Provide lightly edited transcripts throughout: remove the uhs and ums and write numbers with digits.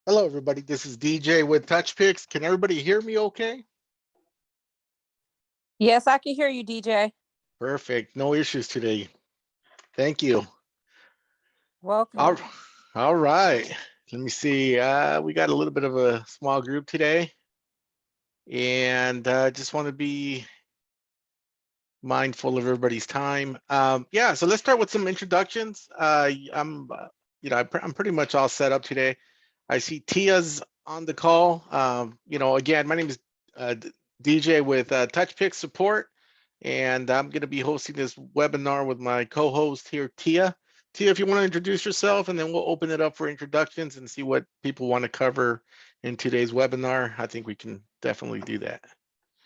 Hello, everybody. This is DJ with TouchPix. Can everybody hear me okay? Yes, I can hear you, DJ. Perfect. No issues today. Thank you. Welcome. All right. Let me see. We got a little bit of a small group today, and just want to be mindful of everybody's time. Yeah, so let's start with some introductions. I'm pretty much all set up today. I see Tia's on the call. Again, my name is DJ with TouchPix Support, and I'm going to be hosting this webinar with my co-host here, Tia. Tia, if you want to introduce yourself, and then we'll open it up for introductions and see what people want to cover in today's webinar. I think we can definitely do that.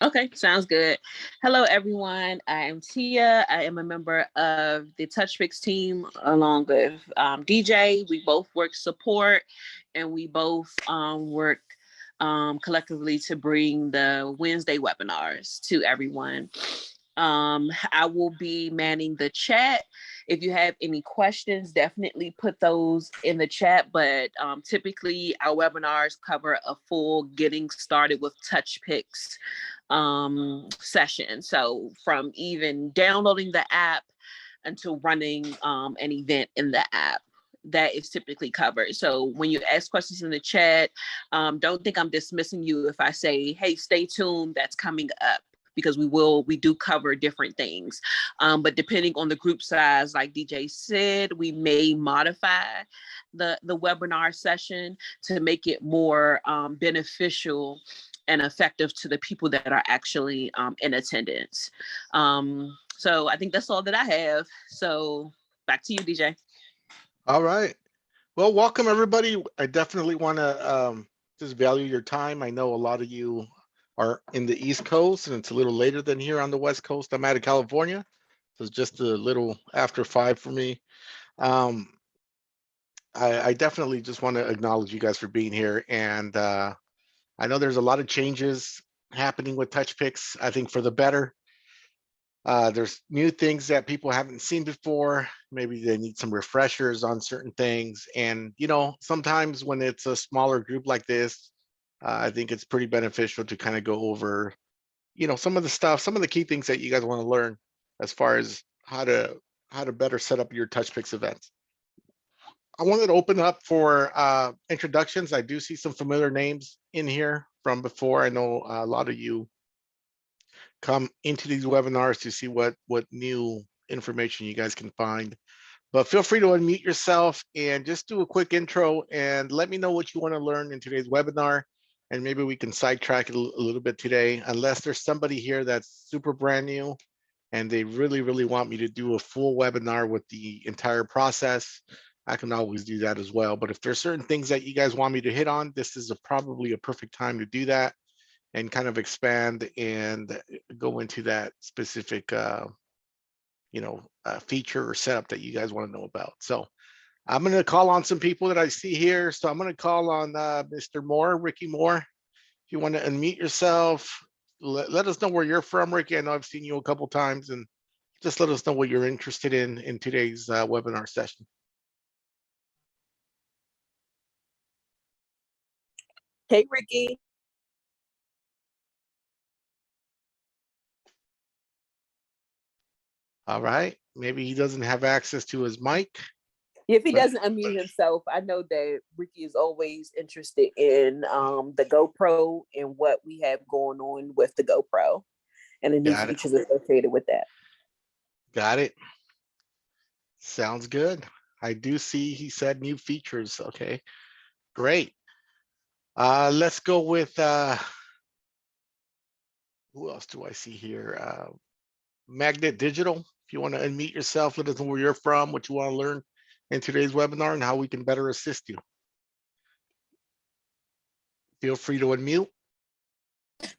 Okay, sounds good. Hello, everyone. I am Tia. I am a member of the TouchPix team along with DJ. We both work support, and we both work collectively to bring the Wednesday webinars to everyone. I will be manning the chat. If you have any questions, definitely put those in the chat. But typically, our webinars cover a full getting started with TouchPix session. So from even downloading the app until running an event in the app, that is typically covered. So when you ask questions in the chat, don't think I'm dismissing you if I say, hey, stay tuned, that's coming up, because we do cover different things. But depending on the group size, like DJ said, we may modify the webinar session to make it more beneficial and effective to the people that are actually in attendance. So I think that's all that I have. So back to you, DJ. All right. Well, welcome everybody. I definitely want to just value your time. I know a lot of you are in the East Coast, and it's a little later than here on the West Coast. I'm out of California, so it's just a little after 5 for me. I definitely just want to acknowledge you guys for being here, and I know there's a lot of changes happening with TouchPix, I think for the better. There's new things that people haven't seen before. Maybe they need some refreshers on certain things. And, sometimes when it's a smaller group like this, I think it's pretty beneficial to kind of go over, some of the key things that you guys want to learn as far as how to better set up your TouchPix events. I wanted to open up for introductions. I do see some familiar names in here from before. I know a lot of you come into these webinars to see what new information you guys can find. But feel free to unmute yourself and just do a quick intro and let me know what you want to learn in today's webinar. And maybe we can sidetrack it a little bit today, unless there's somebody here that's super brand new and they really, really want me to do a full webinar with the entire process. I can always do that as well. But if there's certain things that you guys want me to hit on, this is probably a perfect time to do that and kind of expand and go into that specific, feature or setup that you guys want to know about. So I'm going to call on some people that I see here. So I'm going to call on Mr. Moore, Ricky Moore. If you want to unmute yourself, let us know where you're from, Ricky. I know I've seen you a couple times, and just let us know what you're interested in today's webinar session. Hey, Ricky. All right. Maybe he doesn't have access to his mic. If he doesn't unmute himself, I know that Ricky is always interested in the GoPro and what we have going on with the GoPro and the new features associated with that. Got it. Sounds good. I do see he said new features. Okay, great. Let's go with who else do I see here? Magnet Digital. If you want to unmute yourself, let us know where you're from, what you want to learn in today's webinar, and how we can better assist you. Feel free to unmute.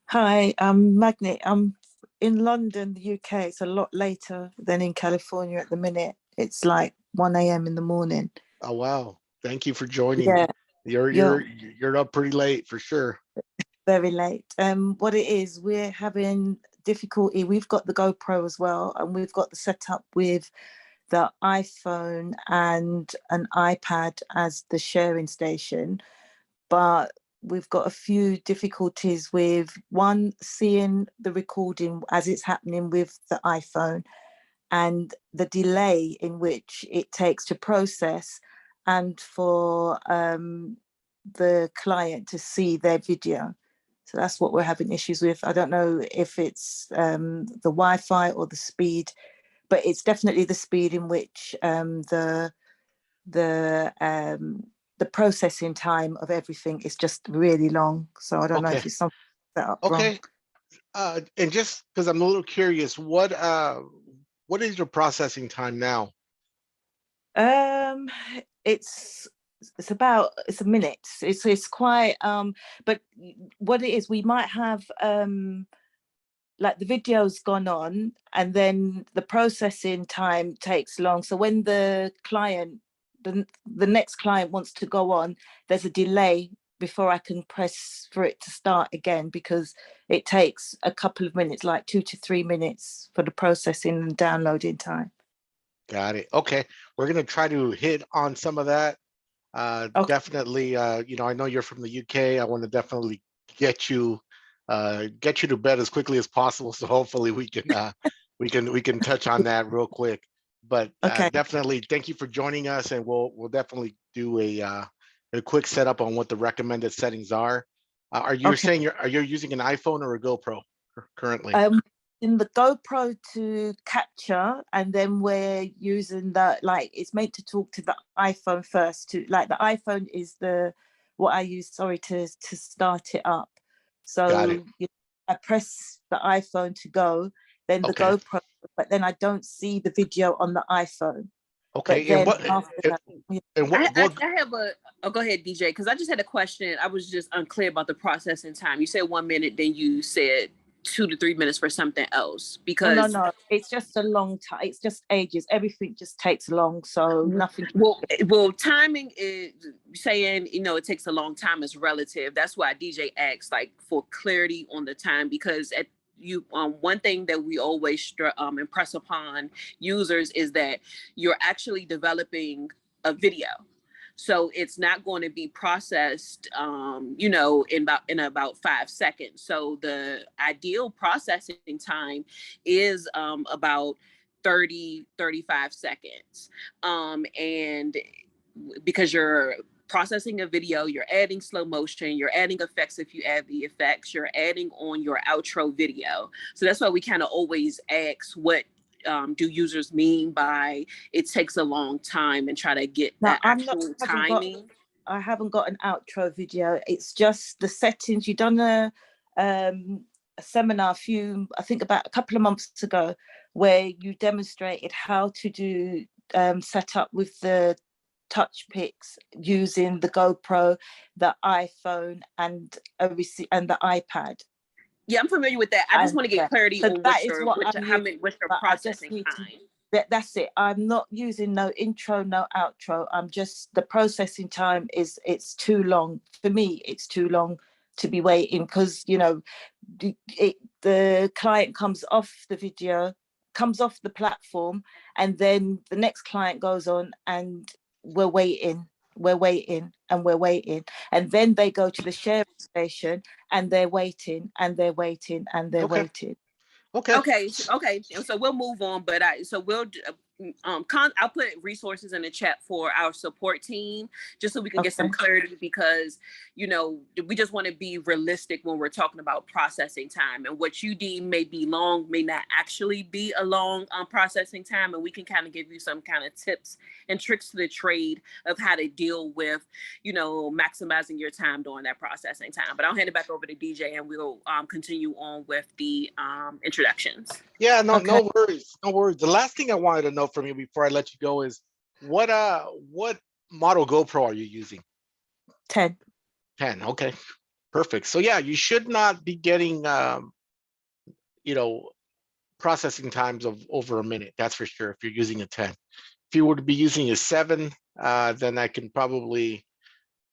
Hi, I'm Magnet. I'm in London, the UK. It's a lot later than in California at the minute. It's like 1 a.m. in the morning. Oh wow! Thank you for joining. Yeah, you're up pretty late for sure. Very late. What it is, we're having difficulty. We've got the GoPro as well, and we've got the setup with the iPhone and an iPad as the sharing station. but we've got a few difficulties with one, seeing the recording as it's happening with the iPhone, and the delay in which it takes to process and for the client to see their video. So that's what we're having issues with. I don't know if it's the Wi-Fi or the speed, but it's definitely the speed in which the processing time of everything is just really long. So I don't know if it's something set up wrong. Okay. And just because I'm a little curious, what is your processing time now? It's a minute. It's quite but what it is, we might have like the video's gone on and then the processing time takes long. So when the client, the next client wants to go on, there's a delay before I can press for it to start again, because it takes a couple of minutes, like 2 to 3 minutes for the processing and downloading time. Got it. Okay. We're going to try to hit on some of that. Okay. Definitely, you know, I know you're from the UK. I want to definitely get you to bed as quickly as possible. So hopefully we can touch on that real quick. But Okay. definitely thank you for joining us, and we'll definitely do a quick setup on what the recommended settings are. Are you saying you're using an iPhone or a GoPro currently? In the GoPro to capture, and then we're using like it's meant to talk to the iPhone first. To like the iPhone is what I use. Sorry, to start it up. So I press the iPhone to go, then the GoPro, but then I don't see the video on the iPhone. Okay. But then I have a. Oh, go ahead, DJ, because I just had a question. I was just unclear about the processing time. You said 1 minute, then you said 2 to 3 minutes for something else, because no, it's just a long time. It's just ages. Everything just takes long, so nothing. Well, timing is saying, you know, it takes a long time is relative. That's why DJ asks, like, for clarity on the time, because at you one thing that we always impress upon users is that you're actually developing a video. So it's not going to be processed, you know, in about 5 seconds. So the ideal processing time is about 35 seconds. And because you're processing a video, you're adding slow motion, you're adding effects. If you add the effects, you're adding on your outro video. So that's why we kind of always ask, what do users mean by it takes a long time, and try to get that actual timing. I haven't got an outro video. It's just the settings. You done a seminar I think about a couple of months ago, where you demonstrated how to do set up with the TouchPix using the GoPro, the iPhone, and the iPad. Yeah, I'm familiar with that. I just want to get clarity on what's your processing time. That's it. I'm not using no intro, no outro. I'm just, the processing time it's too long. For me, it's too long to be waiting, because, you know, the client comes off the video, comes off the platform, and then the next client goes on, and we're waiting, and then they go to the sharing station, and they're waiting, and they're waiting, and they're waiting. Okay. So we'll move on, but we'll I'll put resources in the chat for our support team, just so we can get some clarity, because, you know, we just want to be realistic when we're talking about processing time, and what you deem may be long may not actually be a long processing time, and we can kind of give you some kind of tips and tricks to the trade of how to deal with, you know, maximizing your time during that processing time. But I'll hand it back over to DJ, and we'll continue on with the introductions. Yeah, no worries. The last thing I wanted to know from you before I let you go is what model GoPro are you using? 10. Okay, perfect. So yeah, you should not be getting you know, processing times of over a minute. That's for sure. If you're using a 10, if you were to be using a 7, then I can probably,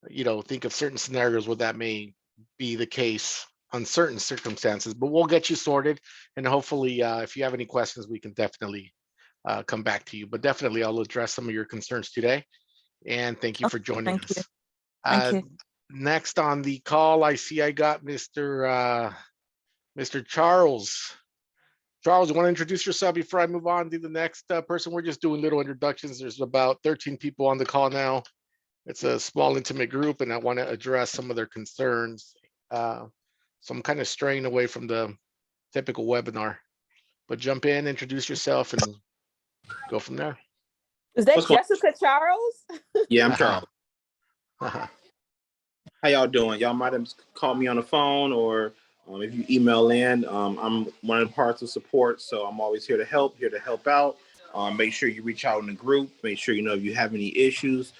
you know, think of certain scenarios where that may be the case on certain circumstances. But we'll get you sorted, and hopefully, if you have any questions, we can definitely come back to you. But definitely, I'll address some of your concerns today. And thank you for joining us. Thank you. next on the call, I see I got Mr. Charles. Charles, you want to introduce yourself before I move on to the next person? We're just doing little introductions. There's about 13 people on the call now. It's a small, intimate group, and I want to address some of their concerns. So I'm kind of straying away from the typical webinar. But jump in, introduce yourself, and go from there. Is that Jessica Charles? Yeah, I'm Charles. How y'all doing? Y'all might have called me on the phone, or if you email in. I'm one of the parts of support, so I'm always here to help out. Make sure you reach out in the group. Make sure if you have any issues,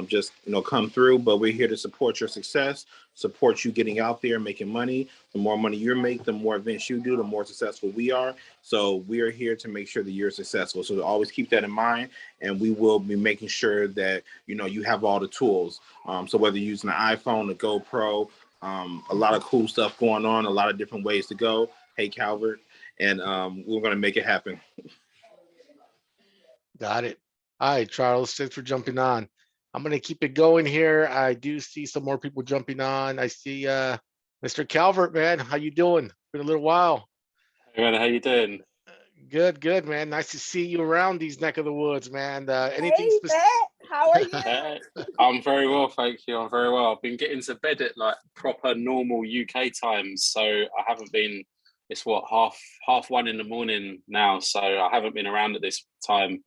just come through. But we're here to support your success, support you getting out there, making money. The more money you make, the more events you do, the more successful we are. So we are here to make sure that you're successful. So always keep that in mind, and we will be making sure that you have all the tools. So whether you're using an iPhone, a GoPro, a lot of cool stuff going on, a lot of different ways to go. Hey, Calvert, and we're going to make it happen. Got it. All right, Charles, thanks for jumping on. I'm going to keep it going here. I do see some more people jumping on. I see Mr. Calvert, man. How you doing? Been a little while. Hey, man, how you doing? Good, man. Nice to see you around these neck of the woods, man. Anything hey, Matt, how are you? I'm very well, thank you. I'm very well. I've been getting to bed at like proper normal UK times, so I haven't been. It's what half 1 in the morning now, so I haven't been around at this time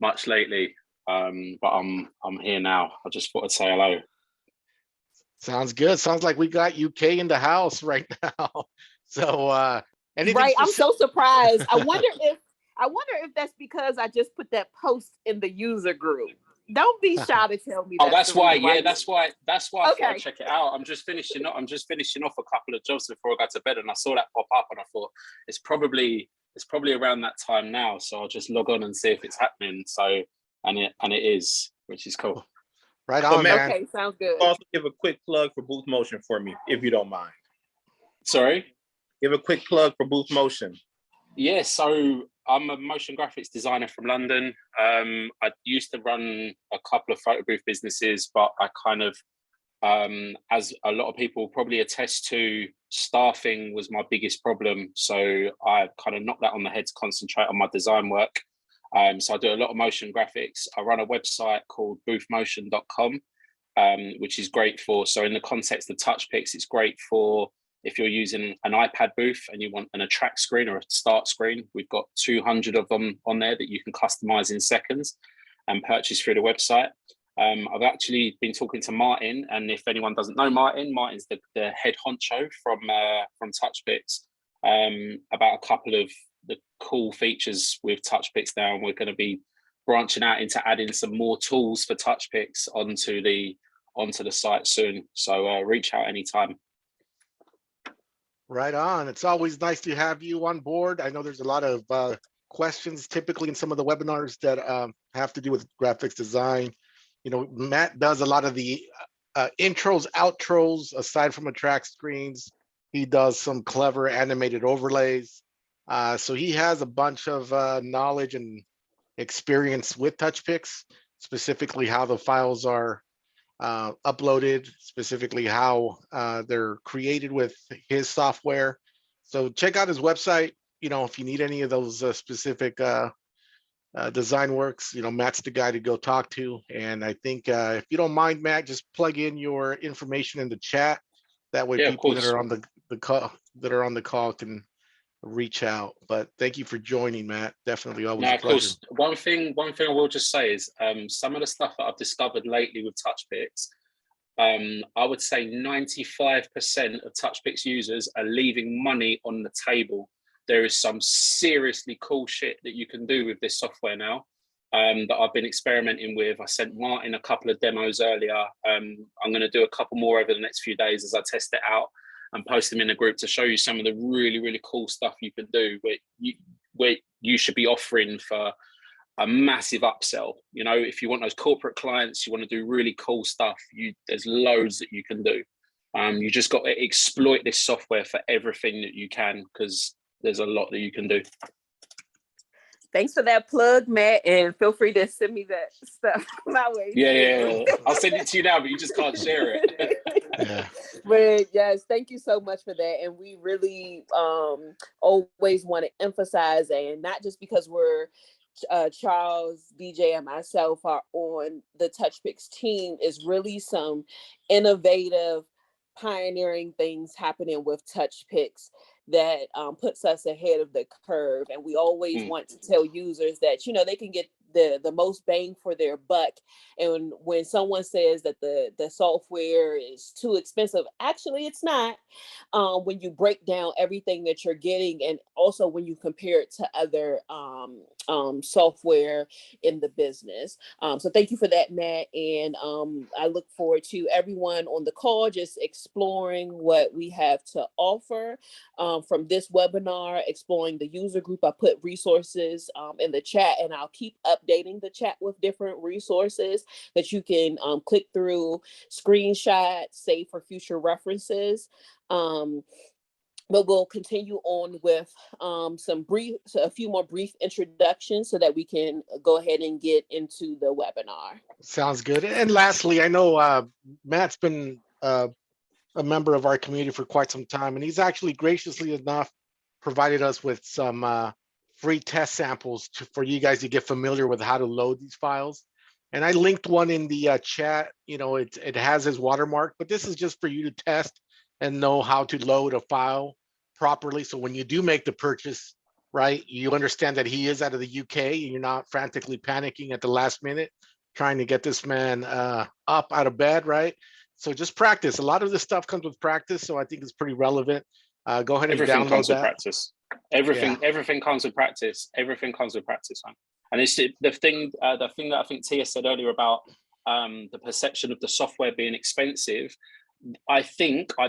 much lately. But I'm here now. I just thought I'd say hello. Sounds good. Sounds like we got UK in the house right now. So anything right, I'm so surprised. I wonder if that's because I just put that post in the user group. Don't be shy to tell me. That's why. Yeah, right? that's why. I thought Okay. I'd check it out. I'm just finishing off a couple of jobs before I got to bed, and I saw that pop up, and I thought it's probably around that time now. So I'll just log on and see if it's happening. So and it is, which is cool. Right on, man. Okay, sounds good. Also, give a quick plug for BoothMotion for me, if you don't mind. Sorry. Give a quick plug for BoothMotion. Yeah, so I'm a motion graphics designer from London. I used to run a couple of photo booth businesses, but I kind of, as a lot of people probably attest to, staffing was my biggest problem. So I kind of knocked that on the head to concentrate on my design work. So I do a lot of motion graphics. I run a website called BoothMotion.com, which is great for, so in the context of TouchPix, it's great for if you're using an iPad booth and you want an attract screen or a start screen. We've got 200 of them on there that you can customize in seconds and purchase through the website. I've actually been talking to Martin, and if anyone doesn't know Martin's the head honcho from TouchPix, about a couple of the cool features with TouchPix now, and we're going to be branching out into adding some more tools for TouchPix onto the site soon. So reach out anytime. Right on. It's always nice to have you on board. I know there's a lot of questions typically in some of the webinars that have to do with graphics design. Matt does a lot of the intros, outros, aside from attract screens. He does some clever animated overlays. So he has a bunch of knowledge and experience with TouchPix, specifically how the files are uploaded, specifically how they're created with his software. So check out his website. If you need any of those specific design works, Matt's the guy to go talk to. And I think if you don't mind, Matt, just plug in your information in the chat. That way people that are on the call can reach out. But thank you for joining, Matt. Definitely always a pleasure. Of course. One thing I will just say is some of the stuff that I've discovered lately with TouchPix, I would say 95% of TouchPix users are leaving money on the table. There is some seriously cool shit that you can do with this software now that I've been experimenting with. I sent Martin a couple of demos earlier. I'm going to do a couple more over the next few days as I test it out and post them in the group to show you some of the really, really cool stuff you can do where you should be offering for a massive upsell. If you want those corporate clients, you want to do really cool stuff, there's loads that you can do. You just got to exploit this software for everything that you can, because there's a lot that you can do. Thanks for that plug, Matt, and feel free to send me that stuff my way. Yeah. I'll send it to you now, but you just can't share it. Yeah. But yes, thank you so much for that. And we really always want to emphasize, and not just because we're Charles, DJ, and myself are on the TouchPix team, is really some innovative, pioneering things happening with TouchPix that puts us ahead of the curve. And we always want to tell users that, you know, they can get the most bang for their buck. And when someone says that the software is too expensive, actually it's not. When you break down everything that you're getting, and also when you compare it to other software in the business. So thank you for that, Matt. And I look forward to everyone on the call just exploring what we have to offer from this webinar, exploring the user group. I put resources in the chat, and I'll keep updating the chat with different resources that you can click through, screenshot, save for future references. But we'll continue on with a few more brief introductions so that we can go ahead and get into the webinar. Sounds good. And lastly, I know Matt's been a member of our community for quite some time, and he's actually graciously enough provided us with some free test samples for you guys to get familiar with how to load these files. And I linked one in the chat. You know, it has his watermark, but this is just for you to test and know how to load a file properly. So when you do make the purchase, right, you understand that he is out of the UK and you're not frantically panicking at the last minute, trying to get this man up out of bed, right? So just practice. A lot of this stuff comes with practice, so I think it's pretty relevant. Go ahead and Everything download comes that. with practice. Everything comes with practice. Everything comes with practice, man. And it's the thing that I think Tia said earlier about the perception of the software being expensive. I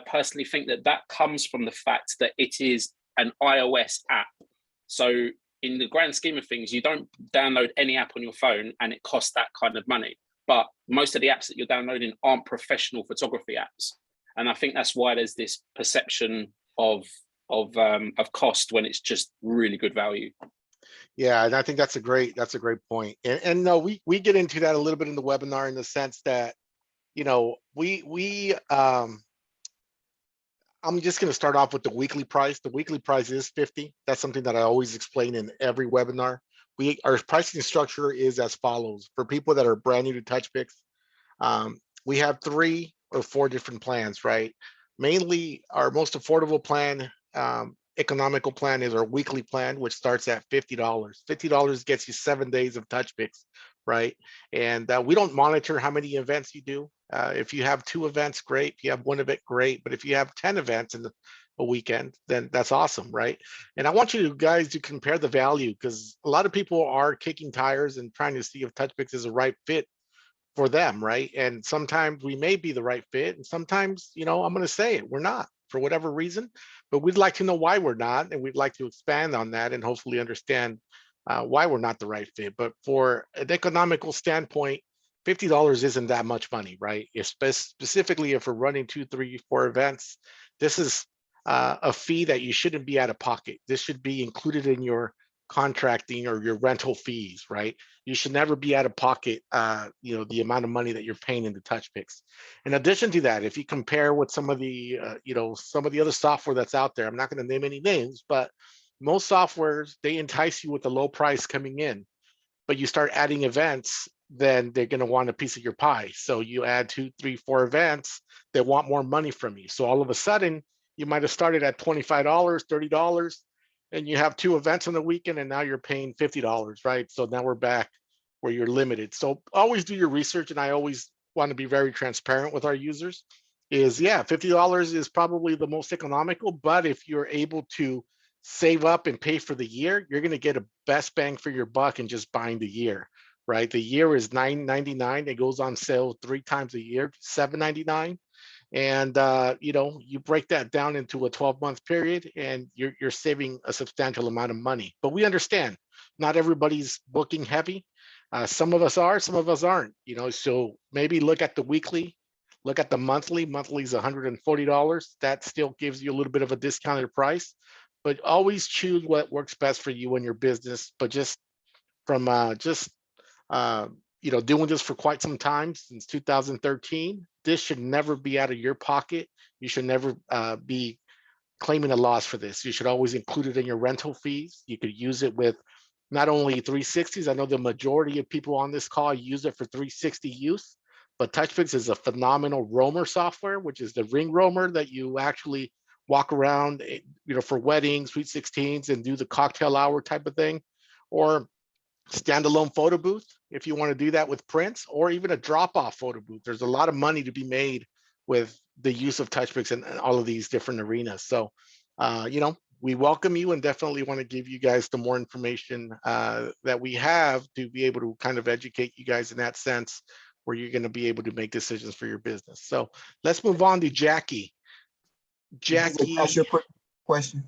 personally think that comes from the fact that it is an iOS app. So in the grand scheme of things, you don't download any app on your phone and it costs that kind of money. But most of the apps that you're downloading aren't professional photography apps. And I think that's why there's this perception of cost when it's just really good value. Yeah, and I think that's a great point. And no, we get into that a little bit in the webinar, in the sense that, you know, I'm just going to start off with the weekly price. The weekly price is $50. That's something that I always explain in every webinar. Our pricing structure is as follows. For people that are brand new to TouchPix, we have 3 or 4 different plans, right? Mainly our most affordable plan, economical plan, is our weekly plan, which starts at $50. $50 gets you 7 days of TouchPix, right? And we don't monitor how many events you do. If you have 2 events, great. If you have 1 event, great. But if you have 10 events in a weekend, then that's awesome, right? And I want you guys to compare the value, because a lot of people are kicking tires and trying to see if TouchPix is a right fit for them, right? And sometimes we may be the right fit, and sometimes, you know, I'm going to say it, we're not, for whatever reason. But we'd like to know why we're not, and we'd like to expand on that and hopefully understand why we're not the right fit. But for an economical standpoint, $50 isn't that much money, right? Specifically if we're running 2, 3, 4 events, this is a fee that you shouldn't be out of pocket. This should be included in your contracting or your rental fees, right? You should never be out of pocket, you know, the amount of money that you're paying into TouchPix. In addition to that, if you compare with some of the, you know, some of the other software that's out there, I'm not going to name any names, but most softwares, they entice you with the low price coming in, but you start adding events, then they're going to want a piece of your pie. So you add 2, 3, 4 events, they want more money from you. So all of a sudden, you might have started at $25, $30, and you have 2 events on the weekend, and now you're paying $50, right? So now we're back where you're limited. So always do your research, and I always want to be very transparent with our users. Yeah, $50 is probably the most economical, but if you're able to save up and pay for the year, you're going to get a best bang for your buck in just buying the year, right? The year is $9.99. It goes on sale 3 times a year, $7.99. And you know, you break that down into a 12-month period, and you're saving a substantial amount of money. But we understand not everybody's booking heavy. Some of us are, some of us aren't. You know, so maybe look at the weekly, look at the monthly. Monthly is $140. That still gives you a little bit of a discounted price. But always choose what works best for you and your business. But just from just doing this for quite some time, since 2013. This should never be out of your pocket. You should never be claiming a loss for this. You should always include it in your rental fees. You could use it with not only 360s. I know the majority of people on this call use it for 360 use, but TouchPix is a phenomenal roamer software, which is the ring roamer that you actually walk around, for weddings, sweet 16s, and do the cocktail hour type of thing, or standalone photo booth if you want to do that with prints, or even a drop-off photo booth. There's a lot of money to be made with the use of TouchPix in all of these different arenas. So, we welcome you and definitely want to give you guys the more information that we have to be able to kind of educate you guys in that sense, where you're going to be able to make decisions for your business. So let's move on to Jackie. Jackie, ask you a quick question.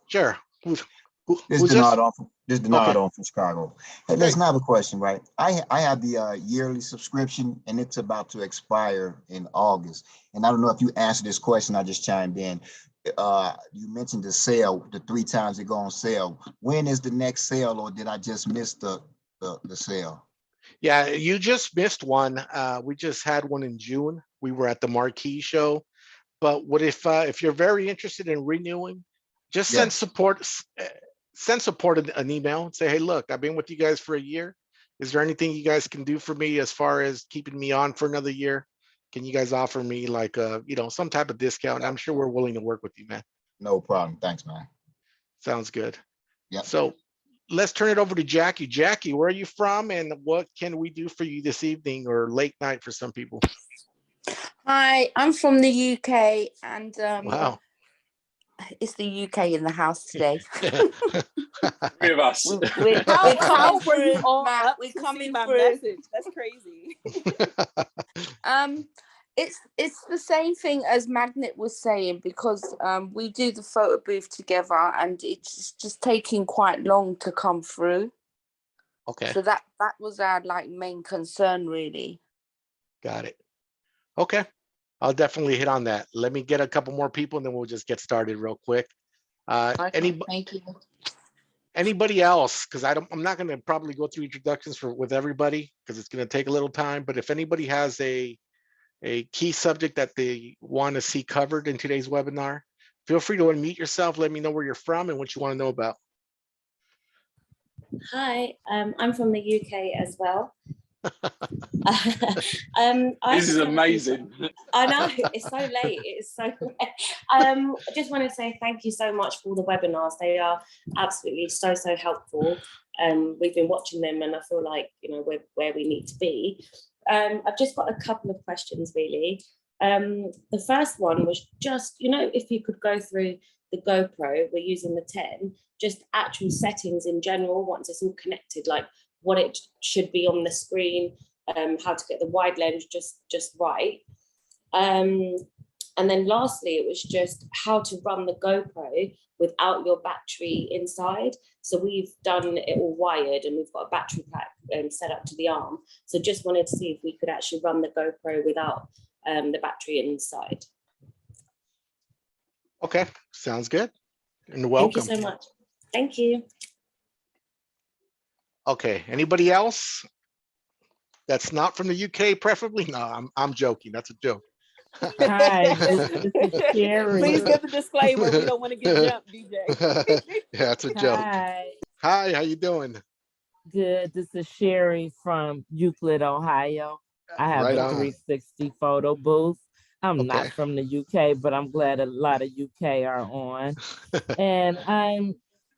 Sure. This Who's Denard this? on from Chicago. Hey, listen, I have a question, right? I have the yearly subscription, and it's about to expire in August. And I don't know if you answered this question, I just chimed in. You mentioned the sale, the 3 times it go on sale. When is the next sale, or did I just miss the sale? Yeah, you just missed one. We just had one in June. We were at the Marquee show. But what if you're very interested in renewing, just send support an email and say, hey, look, I've been with you guys for a year. Is there anything you guys can do for me as far as keeping me on for another year? Can you guys offer me like some type of discount? I'm sure we're willing to work with you, man. No problem. Thanks, man. Sounds good. Yeah. So let's turn it over to Jackie. Jackie, where are you from, and what can we do for you this evening, or late night for some people? Hi, I'm from the UK, and Wow. it's the UK in the house today. 3 of us. We're How coming were you through, all Matt. up We're to see coming my through. message? That's crazy. It's the same thing as Magnet was saying, because we do the photo booth together, and it's just taking quite long to come through. Okay. So that was our main concern, really. Got it. Okay. I'll definitely hit on that. Let me get a couple more people and then we'll just get started real quick. Okay, thank you. Anybody else? Because I'm not going to probably go through introductions with everybody, because it's going to take a little time. But if anybody has a key subject that they want to see covered in today's webinar, feel free to unmute yourself. Let me know where you're from and what you want to know about. Hi, I'm from the UK as well. This is amazing. I know, it's so late. It's so late. I just want to say thank you so much for the webinars. They are absolutely so helpful. We've been watching them, and I feel like we're where we need to be. I've just got a couple of questions, really. The first one was just, if you could go through the GoPro, we're using the 10, just actual settings in general, once it's all connected, like what it should be on the screen, how to get the wide lens just right. And then lastly, it was just how to run the GoPro without your battery inside. So we've done it all wired, and we've got a battery pack set up to the arm. So just wanted to see if we could actually run the GoPro without the battery inside. Okay, sounds good. And welcome. Thank you so much. Thank you. Okay, anybody else that's not from the UK, preferably? No, I'm joking. That's a joke. Hi, this is Sherry. Please give the disclaimer. We don't want to get jumped, DJ. Yeah, that's a joke. Hi, how you doing? Good. This is Sherry from Euclid, Ohio. I have Right a on. 360 photo booth. I'm Okay. not from the UK, but I'm glad a lot of UK are on. And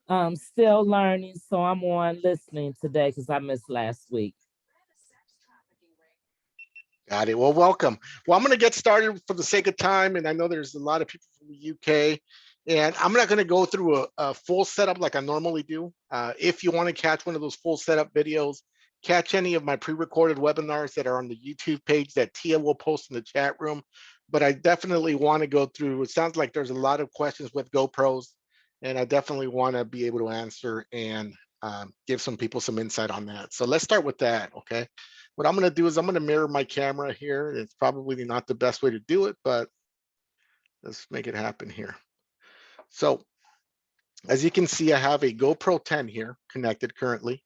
I'm still learning, so I'm on listening today because I missed last week. Got it. Well, welcome. Well, I'm going to get started for the sake of time. And I know there's a lot of people from the UK. And I'm not going to go through a full setup like I normally do. If you want to catch one of those full setup videos, catch any of my pre-recorded webinars that are on the YouTube page that Tia will post in the chat room. But I definitely want to go through, it sounds like there's a lot of questions with GoPros, and I definitely want to be able to answer and give some people some insight on that. So let's start with that, okay? What I'm going to do is I'm going to mirror my camera here. It's probably not the best way to do it, but let's make it happen here. So as you can see, I have a GoPro 10 here connected currently.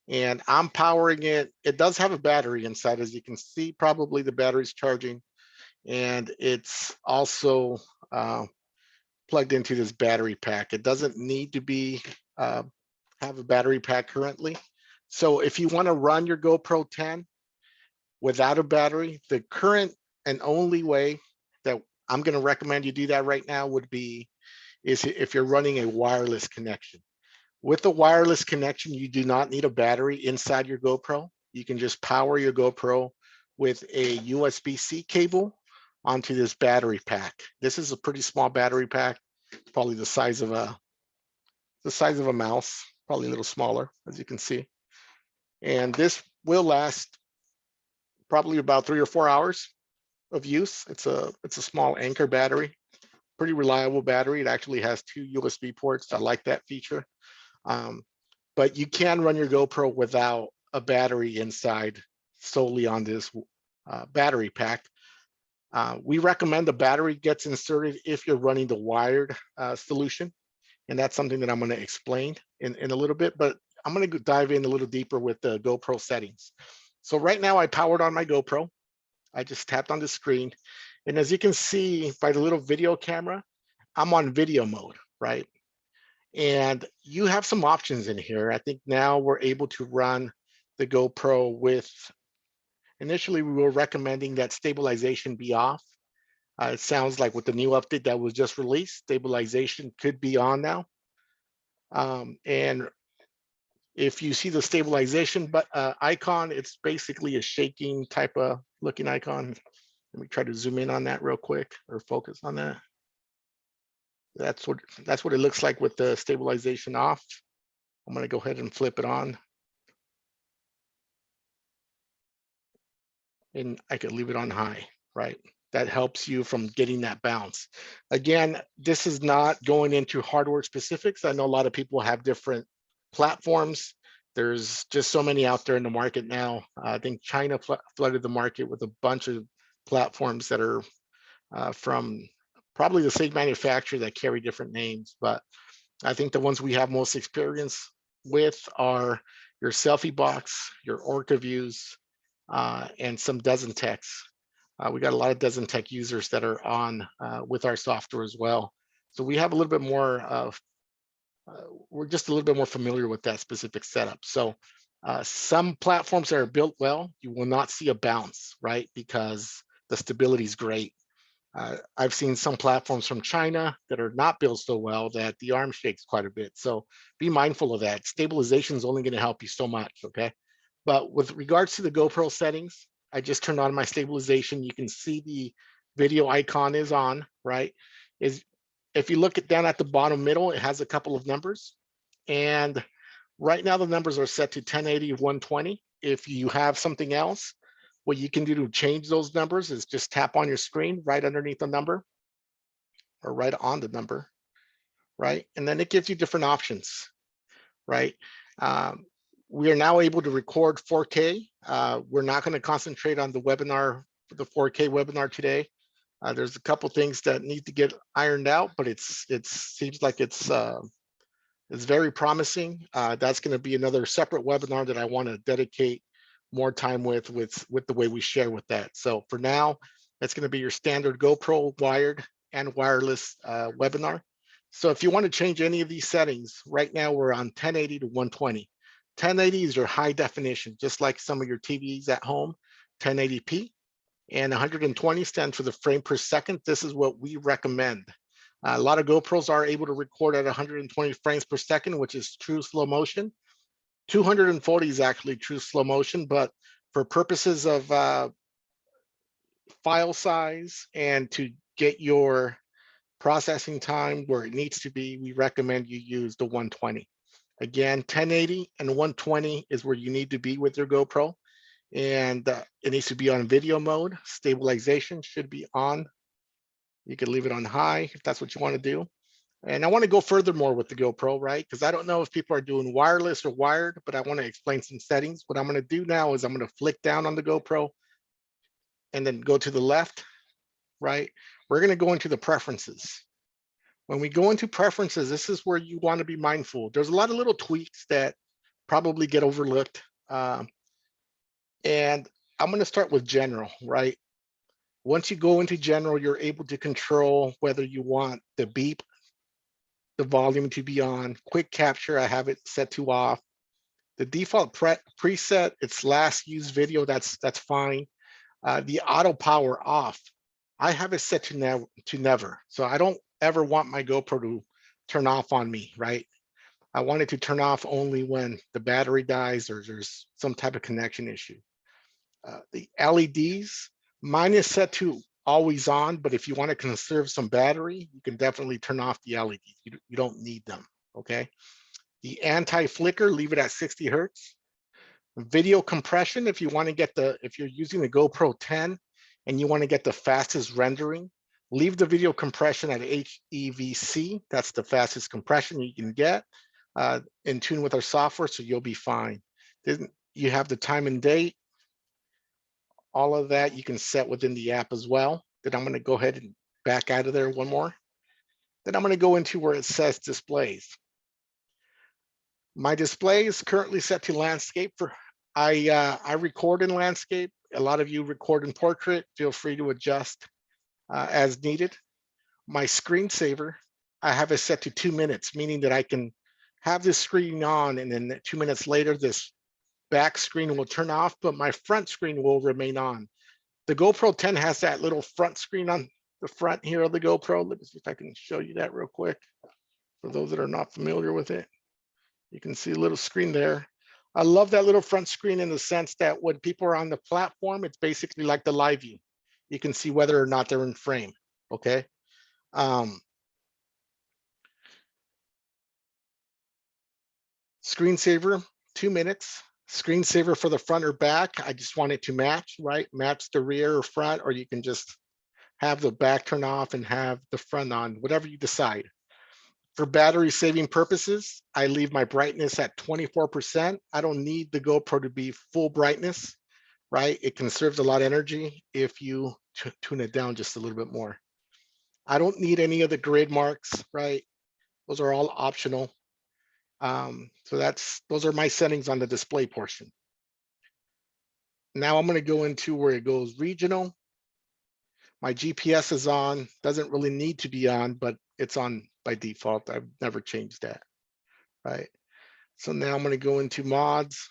and I'm powering it. It does have a battery inside, as you can see, probably the battery's charging, and it's also plugged into this battery pack. It doesn't need to be have a battery pack currently. So if you want to run your GoPro 10 without a battery, the current and only way that I'm going to recommend you do that right now would be is if you're running a wireless connection. With a wireless connection, you do not need a battery inside your GoPro. You can just power your GoPro with a USB-C cable onto this battery pack. This is a pretty small battery pack, probably the size of a mouse, probably a little smaller, as you can see. And this will last probably about 3 or 4 hours of use. It's a small Anchor battery, pretty reliable battery. It actually has 2 USB ports. I like that feature. But you can run your GoPro without a battery inside solely on this battery pack. We recommend the battery gets inserted if you're running the wired solution. And that's something that I'm going to explain in a little bit, but I'm going to dive in a little deeper with the GoPro settings. So right now I powered on my GoPro. I just tapped on the screen. And as you can see by the little video camera, I'm on video mode, right? And you have some options in here. I think now we're able to run the GoPro with, initially we were recommending that stabilization be off. It sounds like with the new update that was just released, stabilization could be on now. And if you see the stabilization icon, it's basically a shaking type of looking icon. Let me try to zoom in on that real quick, or focus on that. That's what it looks like with the stabilization off. I'm going to go ahead and flip it on. And I could leave it on high, right? That helps you from getting that bounce. Again, this is not going into hardware specifics. I know a lot of people have different platforms. There's just so many out there in the market now. I think China flooded the market with a bunch of platforms that are from probably the same manufacturer that carry different names. But I think the ones we have most experience with are your Selfie Box, your Orca Views, and some Dezentech. We got a lot of Dezentech users that are on with our software as well. So we have a little bit more of, we're just a little bit more familiar with that specific setup. So some platforms that are built well, you will not see a bounce, right? Because the stability is great. I've seen some platforms from China that are not built so well that the arm shakes quite a bit. So be mindful of that. Stabilization is only going to help you so much, okay? But with regards to the GoPro settings, I just turned on my stabilization. You can see the video icon is on, right? If you look down at the bottom middle, it has a couple of numbers. And right now the numbers are set to 1080, 120. If you have something else, what you can do to change those numbers is just tap on your screen right underneath the number, or right on the number, right? And then it gives you different options, right? We are now able to record 4K. We're not going to concentrate on the webinar, the 4K webinar today. There's a couple things that need to get ironed out, but it seems like it's very promising. That's going to be another separate webinar that I want to dedicate more time with the way we share with that. So for now, that's going to be your standard GoPro wired and wireless webinar. So if you want to change any of these settings, right now we're on 1080 to 120. 1080 is your high definition, just like some of your TVs at home, 1080p, and 120 stands for the frame per second. This is what we recommend. A lot of GoPros are able to record at 120 frames per second, which is true slow motion. 240 is actually true slow motion, but for purposes of file size and to get your processing time where it needs to be, we recommend you use the 120. Again, 1080 and 120 is where you need to be with your GoPro, and it needs to be on video mode. Stabilization should be on. You can leave it on high if that's what you want to do. And I want to go furthermore with the GoPro, right? Because I don't know if people are doing wireless or wired, but I want to explain some settings. What I'm going to do now is I'm going to flick down on the GoPro and then go to the left, right? We're going to go into the preferences. When we go into preferences, this is where you want to be mindful. There's a lot of little tweaks that probably get overlooked. And I'm going to start with general, right? Once you go into general, you're able to control whether you want the beep, the volume to be on, quick capture, I have it set to off. The default preset, it's last used video, that's fine. The auto power off, I have it set to never. So I don't ever want my GoPro to turn off on me, right? I want it to turn off only when the battery dies or there's some type of connection issue. The LEDs, mine is set to always on, but if you want to conserve some battery, you can definitely turn off the LEDs. You don't need them, okay? The anti-flicker, leave it at 60 Hertz. Video compression, if you want to get if you're using the GoPro 10 and you want to get the fastest rendering, leave the video compression at HEVC. That's the fastest compression you can get in tune with our software, so you'll be fine. Then you have the time and date. All of that you can set within the app as well. Then I'm going to go ahead and back out of there one more. Then I'm going to go into where it says displays. My display is currently set to landscape. I record in landscape. A lot of you record in portrait. Feel free to adjust as needed. My screensaver, I have it set to 2 minutes, meaning that I can have this screen on and then 2 minutes later, this back screen will turn off, but my front screen will remain on. The GoPro 10 has that little front screen on the front here of the GoPro. Let me see if I can show you that real quick. For those that are not familiar with it, you can see a little screen there. I love that little front screen in the sense that when people are on the platform, it's basically like the live view. You can see whether or not they're in frame, okay? Screensaver, 2 minutes. Screensaver for the front or back, I just want it to match, right? Match the rear or front, or you can just have the back turn off and have the front on, whatever you decide. For battery saving purposes, I leave my brightness at 24%. I don't need the GoPro to be full brightness, right? It conserves a lot of energy if you tune it down just a little bit more. I don't need any of the grid marks, right? Those are all optional. So those are my settings on the display portion. Now I'm going to go into where it goes regional. My GPS is on, doesn't really need to be on, but it's on by default. I've never changed that, right? So now I'm going to go into mods.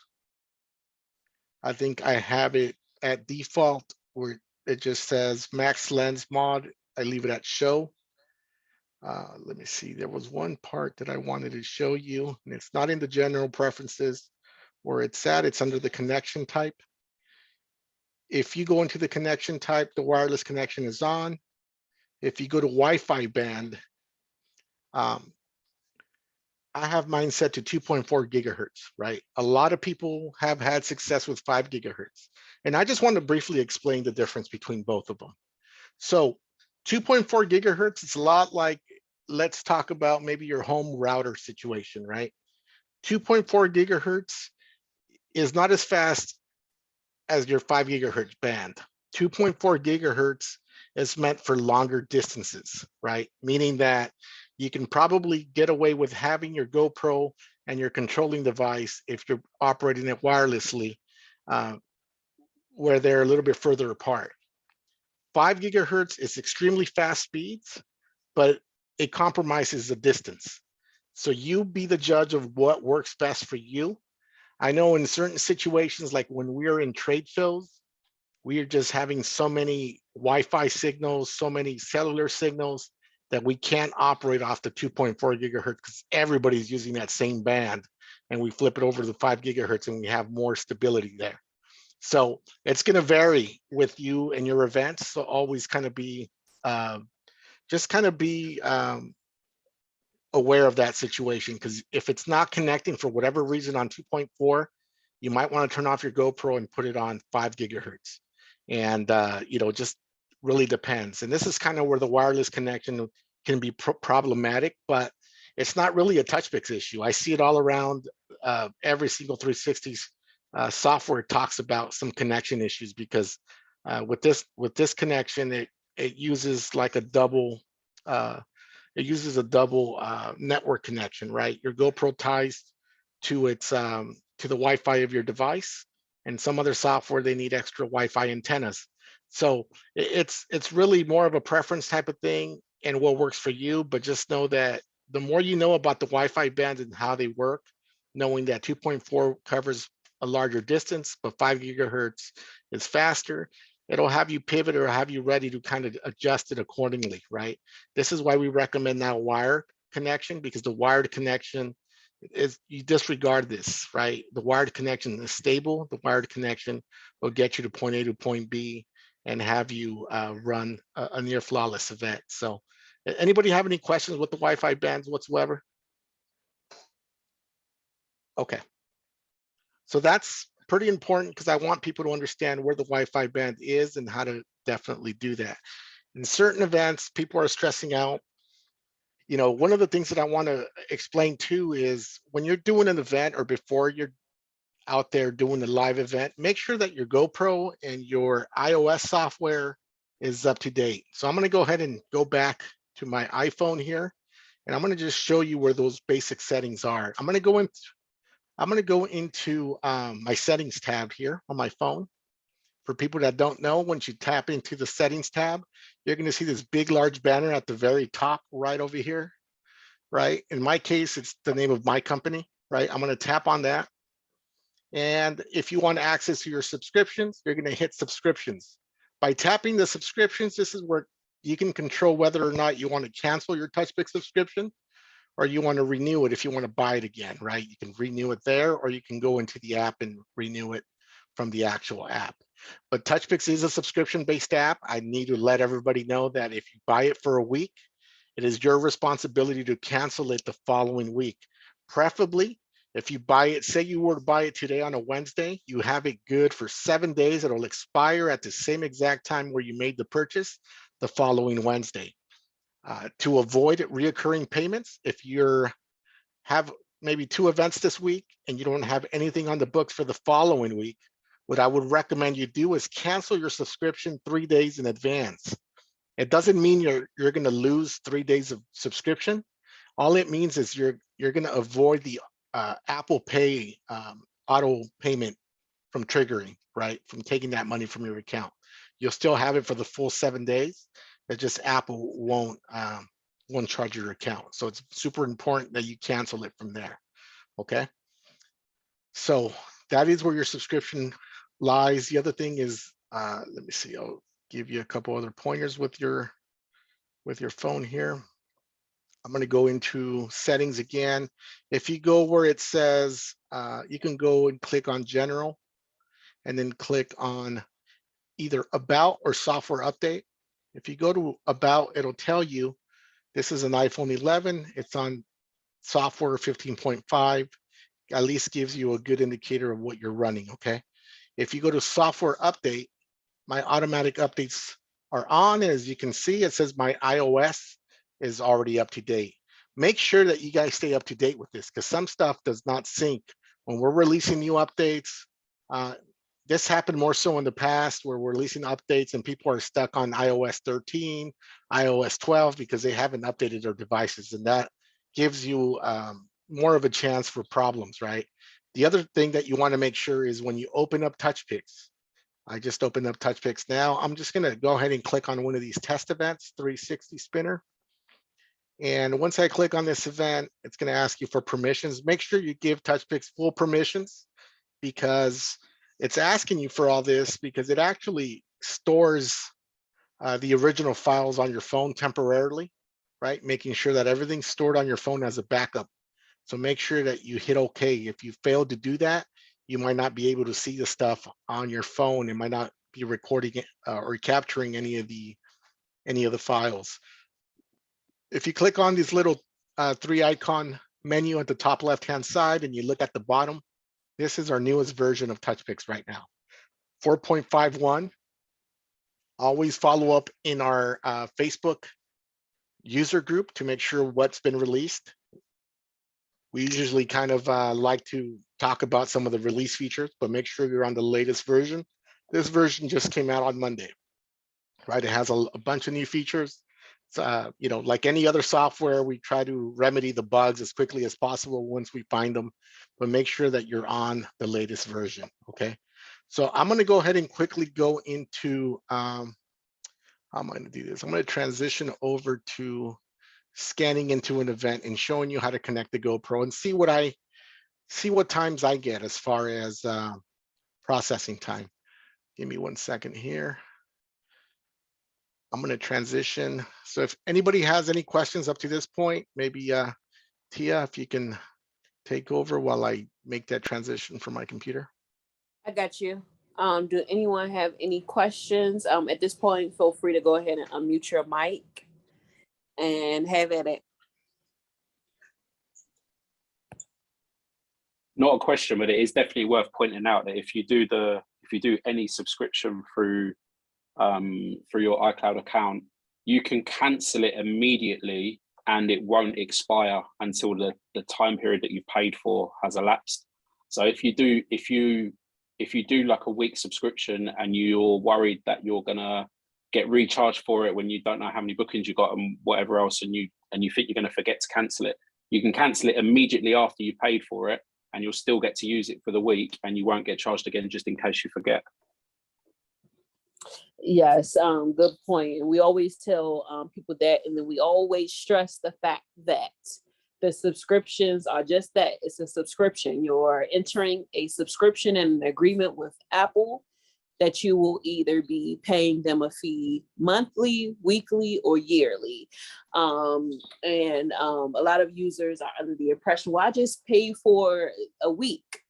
I think I have it at default where it just says max lens mod. I leave it at show. Let me see, there was one part that I wanted to show you, and it's not in the general preferences where it's at. It's under the connection type. If you go into the connection type, the wireless connection is on. If you go to Wi-Fi band, I have mine set to 2.4 gigahertz, right? A lot of people have had success with 5 gigahertz. And I just want to briefly explain the difference between both of them. So 2.4 gigahertz, it's a lot like, let's talk about maybe your home router situation, right? 2.4 gigahertz is not as fast as your 5 gigahertz band. 2.4 gigahertz is meant for longer distances, right? Meaning that you can probably get away with having your GoPro and your controlling device if you're operating it wirelessly, where they're a little bit further apart. 5 gigahertz is extremely fast speeds, but it compromises the distance. So you be the judge of what works best for you. I know in certain situations, like when we're in trade shows, we are just having so many Wi-Fi signals, so many cellular signals that we can't operate off the 2.4 gigahertz because everybody's using that same band, and we flip it over to the 5 gigahertz and we have more stability there. So it's going to vary with you and your events. So always kind of be, aware of that situation, because if it's not connecting for whatever reason on 2.4, you might want to turn off your GoPro and put it on 5 gigahertz. And, just really depends. And this is kind of where the wireless connection can be problematic, but it's not really a TouchPix issue. I see it all around. Every single 360s software talks about some connection issues because with this connection, it uses like a double, network connection, right? Your GoPro ties to its to the Wi-Fi of your device, and some other software they need extra Wi-Fi antennas. So it's really more of a preference type of thing and what works for you. But just know that the more you know about the Wi-Fi bands and how they work, knowing that 2.4 covers a larger distance, but 5 gigahertz is faster, it'll have you pivot or have you ready to kind of adjust it accordingly, right? This is why we recommend now wire connection, because the wired connection is, you disregard this, right? The wired connection is stable. The wired connection will get you to point A to point B and have you run a near flawless event. So anybody have any questions with the Wi-Fi bands whatsoever? Okay. So that's pretty important because I want people to understand where the Wi-Fi band is and how to definitely do that. In certain events, people are stressing out. You know, one of the things that I want to explain too is when you're doing an event or before you're out there doing a live event, make sure that your GoPro and your iOS software is up to date. So I'm going to go ahead and go back to my iPhone here, and I'm going to just show you where those basic settings are. I'm going to go into my settings tab here on my phone. For people that don't know, once you tap into the settings tab, you're going to see this big, large banner at the very top right over here, right? In my case, it's the name of my company, right? I'm going to tap on that. And if you want access to your subscriptions, you're going to hit subscriptions. By tapping the subscriptions, this is where you can control whether or not you want to cancel your TouchPix subscription or you want to renew it if you want to buy it again, right? You can renew it there, or you can go into the app and renew it from the actual app. But TouchPix is a subscription-based app. I need to let everybody know that if you buy it for a week, it is your responsibility to cancel it the following week. Preferably, if you buy it, say you were to buy it today on a Wednesday, you have it good for 7 days. It'll expire at the same exact time where you made the purchase the following Wednesday. To avoid reoccurring payments, if you have maybe 2 events this week and you don't have anything on the books for the following week, what I would recommend you do is cancel your subscription 3 days in advance. It doesn't mean you're going to lose 3 days of subscription. All it means is you're going to avoid the Apple Pay auto payment from triggering, right? From taking that money from your account. You'll still have it for the full 7 days. It's just Apple won't charge your account. So it's super important that you cancel it from there. Okay. So that is where your subscription lies. The other thing is, let me see, I'll give you a couple other pointers with your phone here. I'm going to go into settings again. If you go where it says, you can go and click on general and then click on either about or software update. If you go to about, it'll tell you this is an iPhone 11. It's on software 15.5. At least gives you a good indicator of what you're running, okay? If you go to software update, my automatic updates are on. And as you can see, it says my iOS is already up to date. Make sure that you guys stay up to date with this because some stuff does not sync. When we're releasing new updates, this happened more so in the past where we're releasing updates and people are stuck on iOS 13, iOS 12 because they haven't updated their devices, and that gives you more of a chance for problems, right? The other thing that you want to make sure is when you open up TouchPix, I just opened up TouchPix now. I'm just going to go ahead and click on one of these test events, 360 spinner. And once I click on this event, it's going to ask you for permissions. Make sure you give TouchPix full permissions because it's asking you for all this because it actually stores the original files on your phone temporarily, right? Making sure that everything's stored on your phone as a backup. So make sure that you hit OK. If you fail to do that, you might not be able to see the stuff on your phone. It might not be recording it or capturing any of the files. If you click on these little 3 icon menu at the top left-hand side and you look at the bottom, this is our newest version of TouchPix right now, 4.51. Always follow up in our Facebook user group to make sure what's been released. We usually kind of like to talk about some of the release features, but make sure you're on the latest version. This version just came out on Monday, right? It has a bunch of new features. You know, like any other software, we try to remedy the bugs as quickly as possible once we find them, but make sure that you're on the latest version. Okay. So I'm going to go ahead and quickly go into, how am I going to do this? I'm going to transition over to scanning into an event and showing you how to connect the GoPro and see what times I get as far as processing time. Give me 1 second here. I'm going to transition. So if anybody has any questions up to this point, maybe Tia, if you can take over while I make that transition from my computer. I got you. Do anyone have any questions? At this point, feel free to go ahead and unmute your mic and have at it. Not a question, but it is definitely worth pointing out that if you do any subscription through your iCloud account, you can cancel it immediately and it won't expire until the time period that you paid for has elapsed. So if you do like a week subscription and you're worried that you're gonna get recharged for it when you don't know how many bookings you got and whatever else, and you think you're gonna forget to cancel it, you can cancel it immediately after you paid for it, and you'll still get to use it for the week and you won't get charged again just in case you forget. Yes, good point. And we always tell people that, and then we always stress the fact that the subscriptions are just that. It's a subscription. You're entering a subscription and an agreement with Apple that you will either be paying them a fee monthly, weekly, or yearly. And a lot of users are under the impression, well, I just pay for a week.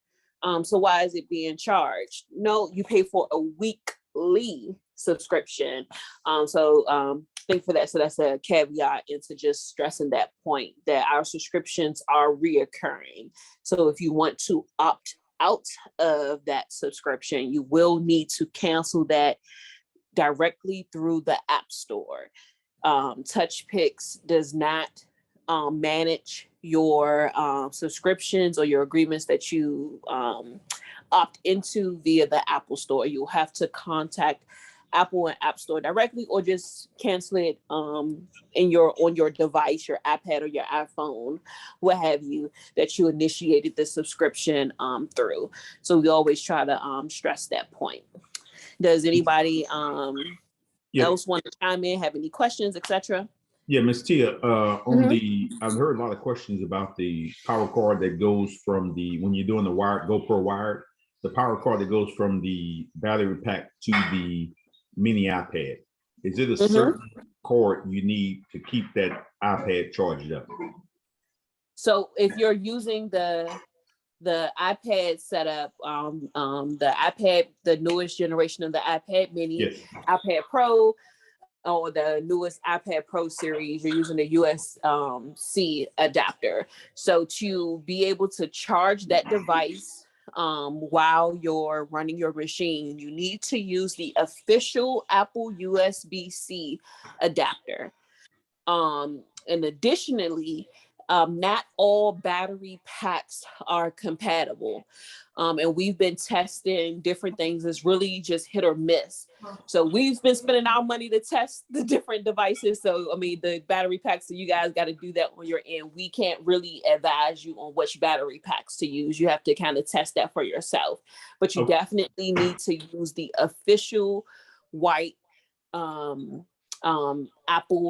So why is it being charged? No, you pay for a weekly subscription. Thank for that. So that's a caveat into just stressing that point that our subscriptions are reoccurring. So if you want to opt out of that subscription, you will need to cancel that directly through the App Store. TouchPix does not manage your subscriptions or your agreements that you opt into via the Apple Store. You'll have to contact Apple and App Store directly, or just cancel it on your device, your iPad or your iPhone, what have you, that you initiated the subscription through. So we always try to stress that point. Does anybody else want to chime in, have any questions, etc.? Yeah, Ms. Tia, I've heard a lot of questions about the power cord that goes from when you're doing the GoPro wired, the power cord that goes from the battery pack to the mini iPad. Is it a certain cord you need to keep that iPad charged up? So if you're using the iPad setup, the iPad, the newest generation of the iPad mini, yes, iPad Pro, or the newest iPad Pro series, you're using a USB-C adapter. So to be able to charge that device while you're running your machine, you need to use the official Apple USB-C adapter. And additionally, not all battery packs are compatible. And we've been testing different things. It's really just hit or miss. So we've been spending our money to test the different devices. So, I mean, the battery packs, so you guys got to do that on your end. We can't really advise you on which battery packs to use. You have to kind of test that for yourself. But you definitely need to use the official white Apple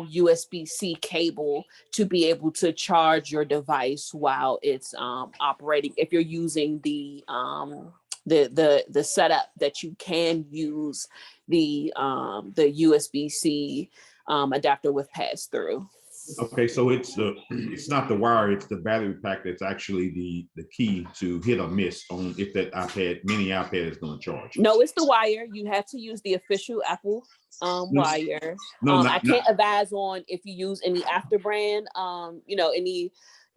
USB-C cable to be able to charge your device while it's operating. If you're using the setup that you can use the USB-C adapter with pass through. Okay, so it's not the wire, it's the battery pack that's actually the key to hit or miss on if that mini iPad is going to charge. No, it's the wire. You have to use the official Apple wire. I can't advise on if you use any after brand,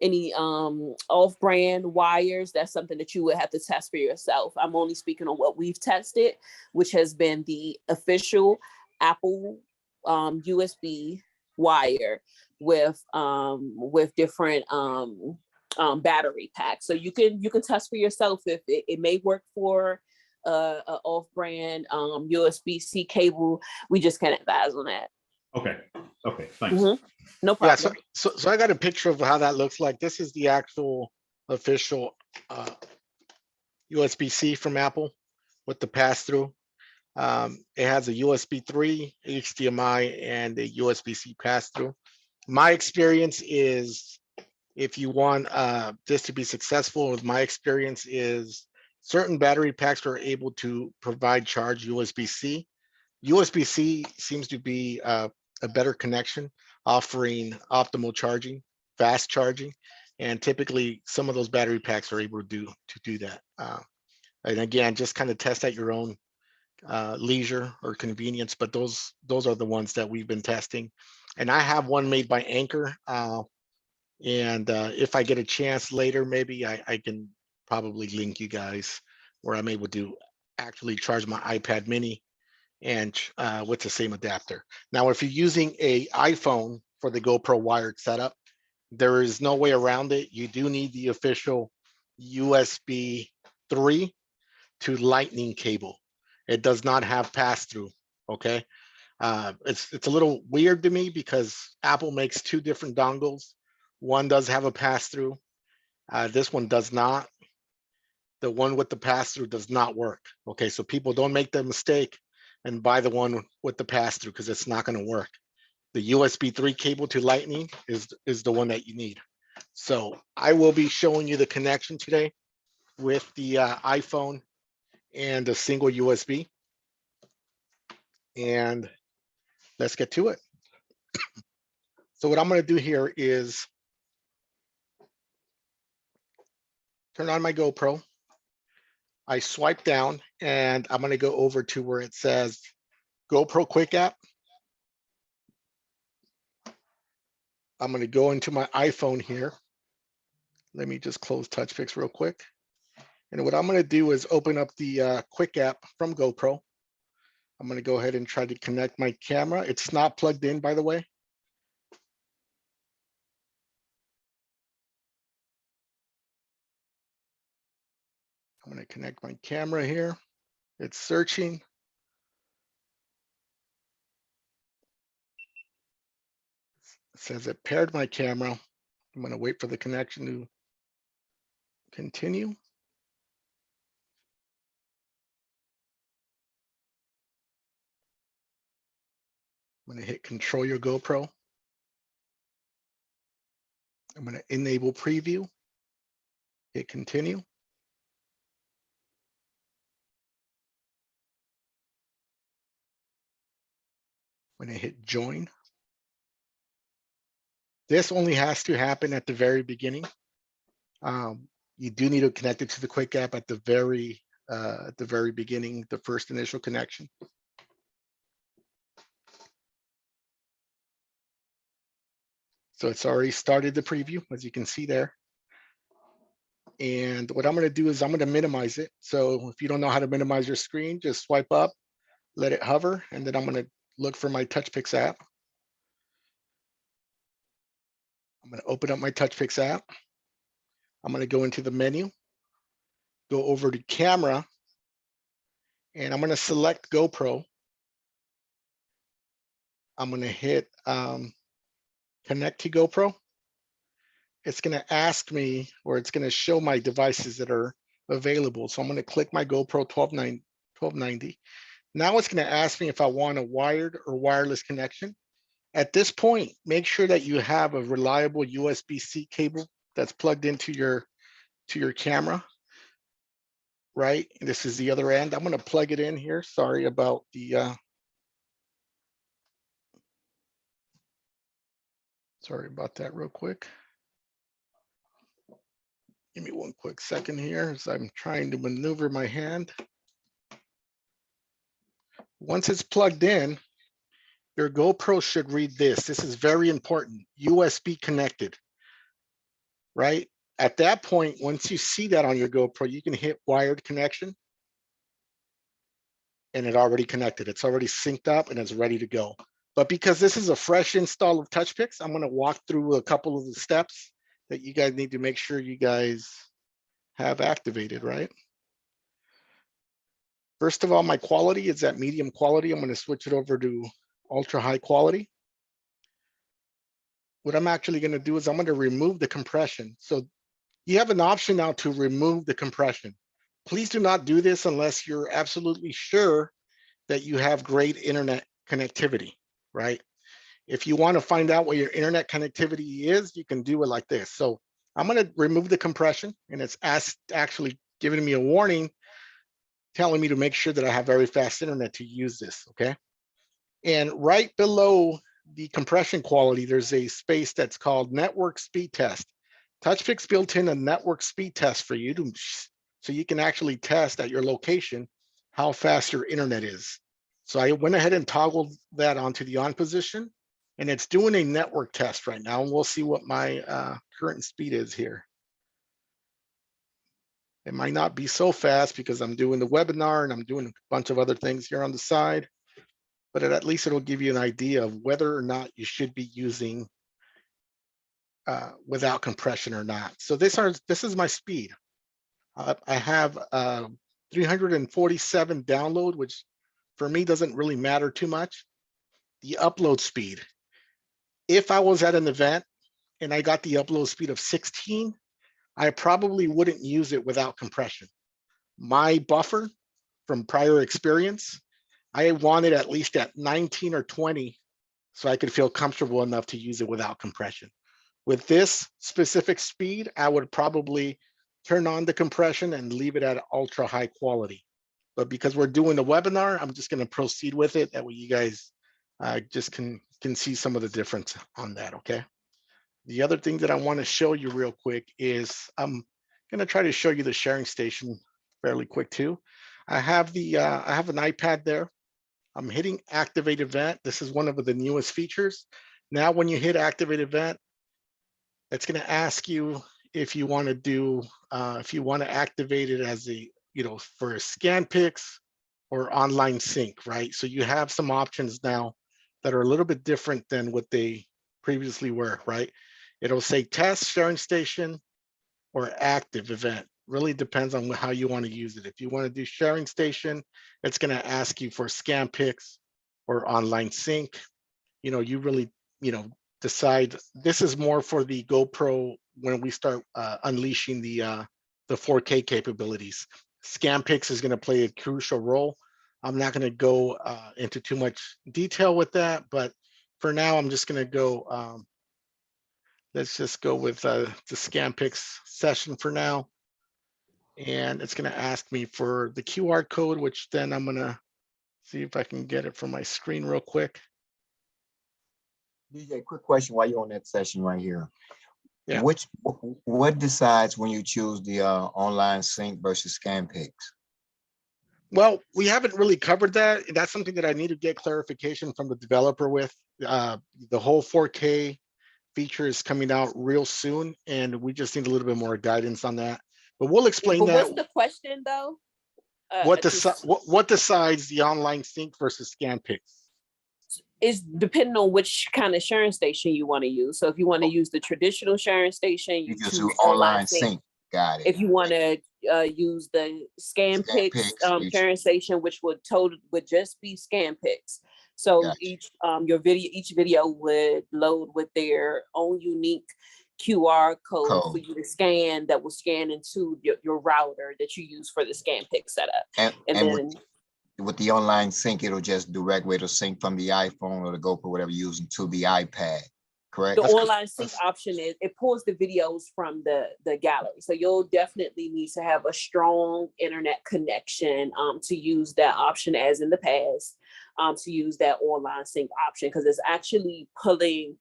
any off-brand wires. That's something that you would have to test for yourself. I'm only speaking on what we've tested, which has been the official Apple USB wire with different battery packs. So you can test for yourself if it may work for a off-brand USB-C cable. We just can't advise on that. Okay. Okay. Thanks. No Yeah, problem. so I got a picture of how that looks like. This is the actual official USB-C from Apple with the pass-through. It has a USB 3, HDMI, and a USB-C pass-through. My experience is, if you want this to be successful, with my experience is certain battery packs are able to provide charge USB-C. USB-C seems to be a better connection, offering optimal charging, fast charging, and typically some of those battery packs are able to do that. And again, just kind of test at your own leisure or convenience, but those are the ones that we've been testing. And I have one made by Anchor. And if I get a chance later, maybe I can probably link you guys where I'm able to actually charge my iPad mini and with the same adapter. Now, if you're using a iPhone for the GoPro wired setup, there is no way around it. You do need the official USB 3 to Lightning cable. It does not have pass-through, okay? It's a little weird to me because Apple makes two different dongles. One does have a pass-through. This one does not. The one with the pass-through does not work, okay? So people don't make the mistake and buy the one with the pass-through because it's not gonna work. The USB 3 cable to Lightning is the one that you need. So I will be showing you the connection today with the iPhone and a single USB. And let's get to it. So what I'm going to do here is turn on my GoPro. I swipe down and I'm going to go over to where it says GoPro Quick App. I'm going to go into my iPhone here. Let me just close TouchPix real quick. And what I'm going to do is open up the Quick App from GoPro. I'm going to go ahead and try to connect my camera. It's not plugged in, by the way. I'm going to connect my camera here. It's searching. It says it paired my camera. I'm going to wait for the connection to continue. I'm going to hit control your GoPro. I'm going to enable preview. Hit continue. I'm going to hit join. This only has to happen at the very beginning. You do need to connect it to the Quick App at the very beginning, the first initial connection. So it's already started the preview, as you can see there. And what I'm going to do is I'm going to minimize it. So if you don't know how to minimize your screen, just swipe up, let it hover, and then I'm going to look for my TouchPix app. I'm going to open up my TouchPix app. I'm going to go into the menu, go over to camera, and I'm going to select GoPro. I'm going to hit connect to GoPro. It's going to ask me, or it's going to show my devices that are available. So I'm going to click my GoPro 1290. Now it's going to ask me if I want a wired or wireless connection. At this point, make sure that you have a reliable USB-C cable that's plugged into your camera, right? And this is the other end. I'm going to plug it in here. Sorry about the sorry about that real quick. Give me one quick second here as I'm trying to maneuver my hand. Once it's plugged in, your GoPro should read this. This is very important. USB connected, right? At that point, once you see that on your GoPro, you can hit wired connection and it already connected. It's already synced up and it's ready to go. But because this is a fresh install of TouchPix, I'm going to walk through a couple of the steps that you guys need to make sure you guys have activated, right? First of all, my quality is at medium quality. I'm going to switch it over to ultra high quality. what I'm actually going to do is I'm going to remove the compression. So you have an option now to remove the compression. Please do not do this unless you're absolutely sure that you have great internet connectivity, right? If you want to find out what your internet connectivity is, you can do it like this. So I'm going to remove the compression, and it's actually giving me a warning telling me to make sure that I have very fast internet to use this, okay? And right below the compression quality, there's a space that's called network speed test. TouchPix built in a network speed test for you so you can actually test at your location how fast your internet is. So I went ahead and toggled that onto the on position, and it's doing a network test right now, and we'll see what my current speed is here. It might not be so fast because I'm doing the webinar and I'm doing a bunch of other things here on the side, but at least it'll give you an idea of whether or not you should be using without compression or not. So this is my speed. I have 347 download, which for me doesn't really matter too much. The upload speed. If I was at an event and I got the upload speed of 16, I probably wouldn't use it without compression. My buffer from prior experience, I want it at least at 19 or 20 so I could feel comfortable enough to use it without compression. With this specific speed, I would probably turn on the compression and leave it at ultra high quality. But because we're doing the webinar, I'm just going to proceed with it. That way you guys just can see some of the difference on that, okay? The other thing that I want to show you real quick is I'm going to try to show you the sharing station fairly quick too. I have an iPad there. I'm hitting activate event. This is one of the newest features. Now, when you hit activate event, it's going to ask you if you want to do, if you want to activate it as a, for ScanPix or online sync, right? So you have some options now that are a little bit different than what they previously were, right? It'll say test sharing station or active event. Really depends on how you want to use it. If you want to do sharing station, it's going to ask you for ScanPix or online sync. You really, decide. This is more for the GoPro when we start unleashing the 4K capabilities. ScanPix is going to play a crucial role. I'm not going to go into too much detail with that, but for now, I'm just going to go. Let's just go with the ScanPix session for now. And it's going to ask me for the QR code, which then I'm going to see if I can get it from my screen real quick. DJ, quick question while you're on that session right here. Yeah. What decides when you choose the online sync versus ScanPix? Well, we haven't really covered that. That's something that I need to get clarification from the developer with. The whole 4K feature is coming out real soon, and we just need a little bit more guidance on that. But we'll explain that. What's the question though? What decides the online sync versus ScanPix? Is depending on which kind of sharing station you want to use. So if you want to use the traditional sharing station, you just choose do online sync. Got it. If you want to use the ScanPix sharing station, which would just be ScanPix. So gotcha. Each video would load with their own unique QR code for you to scan that will scan into your router that you use for the ScanPix setup. And then with the online sync, it'll just direct way to sync from the iPhone or the GoPro, whatever you're using, to the iPad, correct? The online sync option is it pulls the videos from the gallery. So you'll definitely need to have a strong internet connection to use that option as in the past, to use that online sync option, because it's actually pulling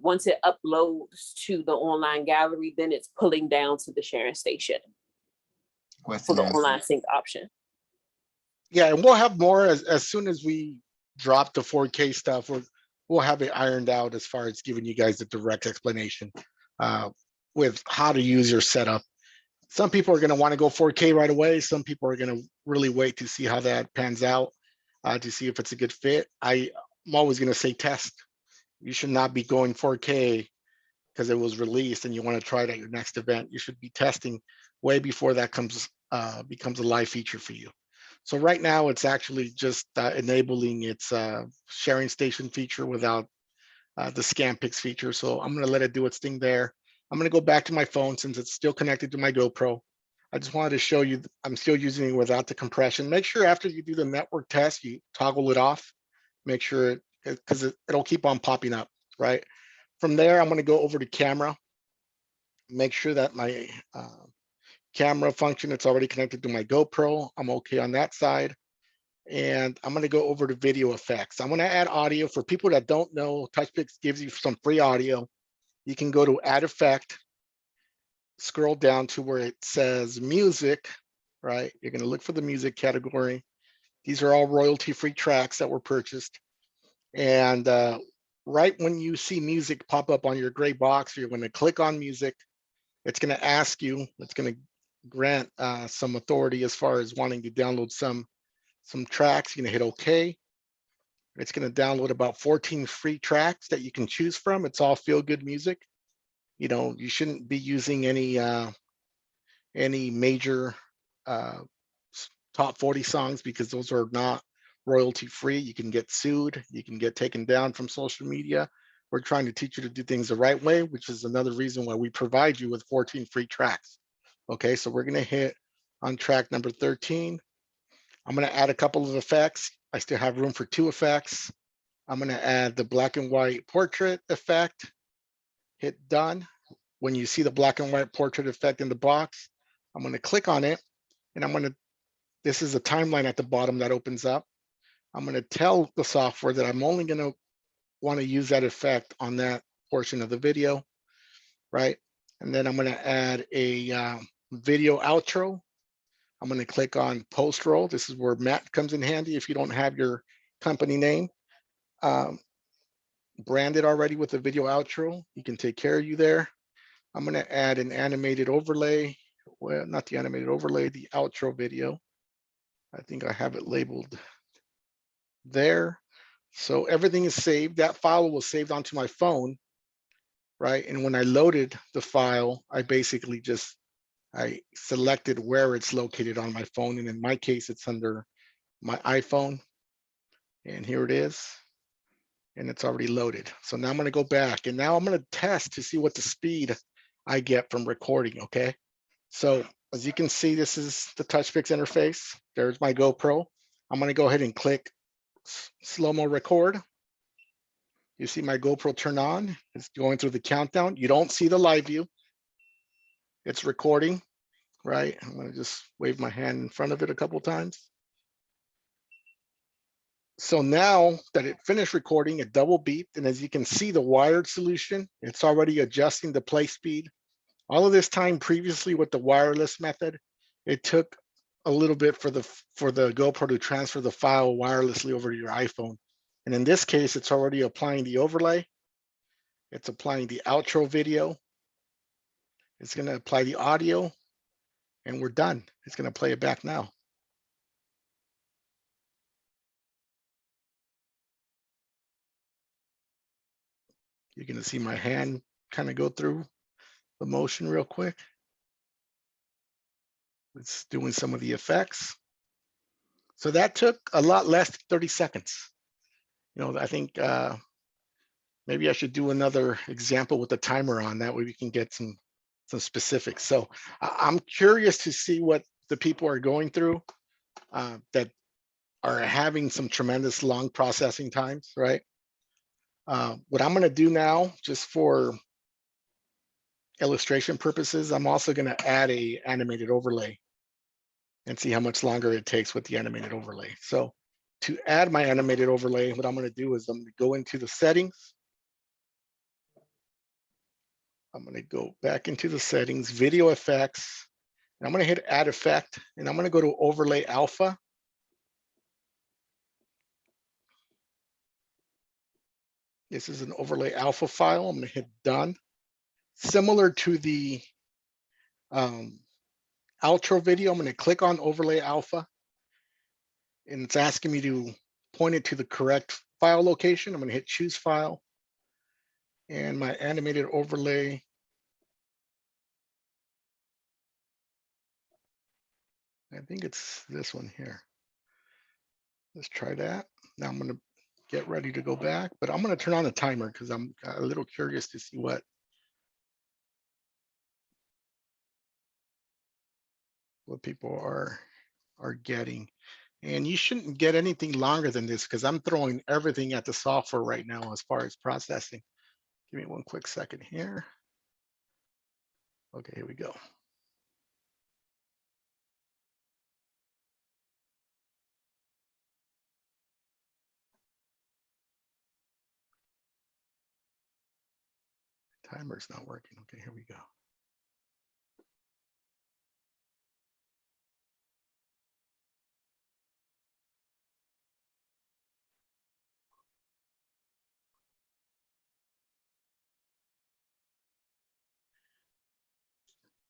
once it uploads to the online gallery, then it's pulling down to the sharing station for the online sync option. Yeah, and we'll have more as soon as we drop the 4K stuff. We'll have it ironed out as far as giving you guys a direct explanation with how to use your setup. Some people are going to want to go 4K right away. Some people are going to really wait to see how that pans out, to see if it's a good fit. I'm always going to say test. You should not be going 4K because it was released and you want to try it at your next event. You should be testing way before that becomes a live feature for you. So right now it's actually just enabling its sharing station feature without the scan pix feature. So I'm going to let it do its thing there. I'm going to go back to my phone since it's still connected to my GoPro. I just wanted to show you I'm still using it without the compression. Make sure after you do the network test, you toggle it off. Make sure because it'll keep on popping up, right? From there, I'm going to go over to camera. Make sure that my camera function, it's already connected to my GoPro. I'm okay on that side. And I'm going to go over to video effects. I'm going to add audio. For people that don't know, TouchPix gives you some free audio. You can go to add effect, scroll down to where it says music, right? You're going to look for the music category. These are all royalty-free tracks that were purchased. And right when you see music pop up on your gray box, you're going to click on music. It's going to ask you, it's going to grant some authority as far as wanting to download some tracks. You're going to hit OK. It's going to download about 14 free tracks that you can choose from. It's all feel-good music. You know, you shouldn't be using any major top 40 songs because those are not royalty free. You can get sued. You can get taken down from social media. We're trying to teach you to do things the right way, which is another reason why we provide you with 14 free tracks. Okay, so we're going to hit on track number 13. I'm going to add a couple of effects. I still have room for 2 effects. I'm going to add the black and white portrait effect. Hit done. When you see the black and white portrait effect in the box, I'm going to click on it, and this is a timeline at the bottom that opens up. I'm going to tell the software that I'm only going to want to use that effect on that portion of the video, right? And then I'm going to add a video outro. I'm going to click on post roll. This is where Matt comes in handy if you don't have your company name branded already with a video outro. You can take care of you there. I'm going to add an animated overlay. Well, not the animated overlay, the outro video. I think I have it labeled there. So everything is saved. That file was saved onto my phone, right? And when I loaded the file, I basically I selected where it's located on my phone. And in my case, it's under my iPhone. And here it is. And it's already loaded. So now I'm going to go back and now I'm going to test to see what the speed I get from recording, okay? So as you can see, this is the TouchPix interface. There's my GoPro. I'm going to go ahead and click slow-mo record. You see my GoPro turn on. It's going through the countdown. You don't see the live view. It's recording, right? I'm going to just wave my hand in front of it a couple of times. So now that it finished recording, it double beeped. And as you can see, the wired solution, it's already adjusting the play speed. All of this time previously with the wireless method, it took a little bit for the GoPro to transfer the file wirelessly over to your iPhone. And in this case, it's already applying the overlay. It's applying the outro video. It's going to apply the audio, and we're done. It's going to play it back now. You're going to see my hand kind of go through the motion real quick. It's doing some of the effects. So that took a lot less than 30 seconds. You know, I think maybe I should do another example with the timer on. That way we can get some specifics. So I'm curious to see what the people are going through that are having some tremendous long processing times, right? What I'm going to do now, just for illustration purposes, I'm also going to add a animated overlay and see how much longer it takes with the animated overlay. So to add my animated overlay, what I'm going to do is I'm going to go into the settings. I'm going to go back into the settings, video effects, and I'm going to hit add effect, and I'm going to go to overlay alpha. This is an overlay alpha file. I'm going to hit done. Similar to the outro video, I'm going to click on overlay alpha, and it's asking me to point it to the correct file location. I'm going to hit choose file, and my animated overlay. I think it's this one here. Let's try that. Now I'm going to get ready to go back, but I'm going to turn on the timer because I'm a little curious to see what people are getting. And you shouldn't get anything longer than this because I'm throwing everything at the software right now as far as processing. Give me one quick second here. Okay, here we go. Timer's not working. Okay, here we go.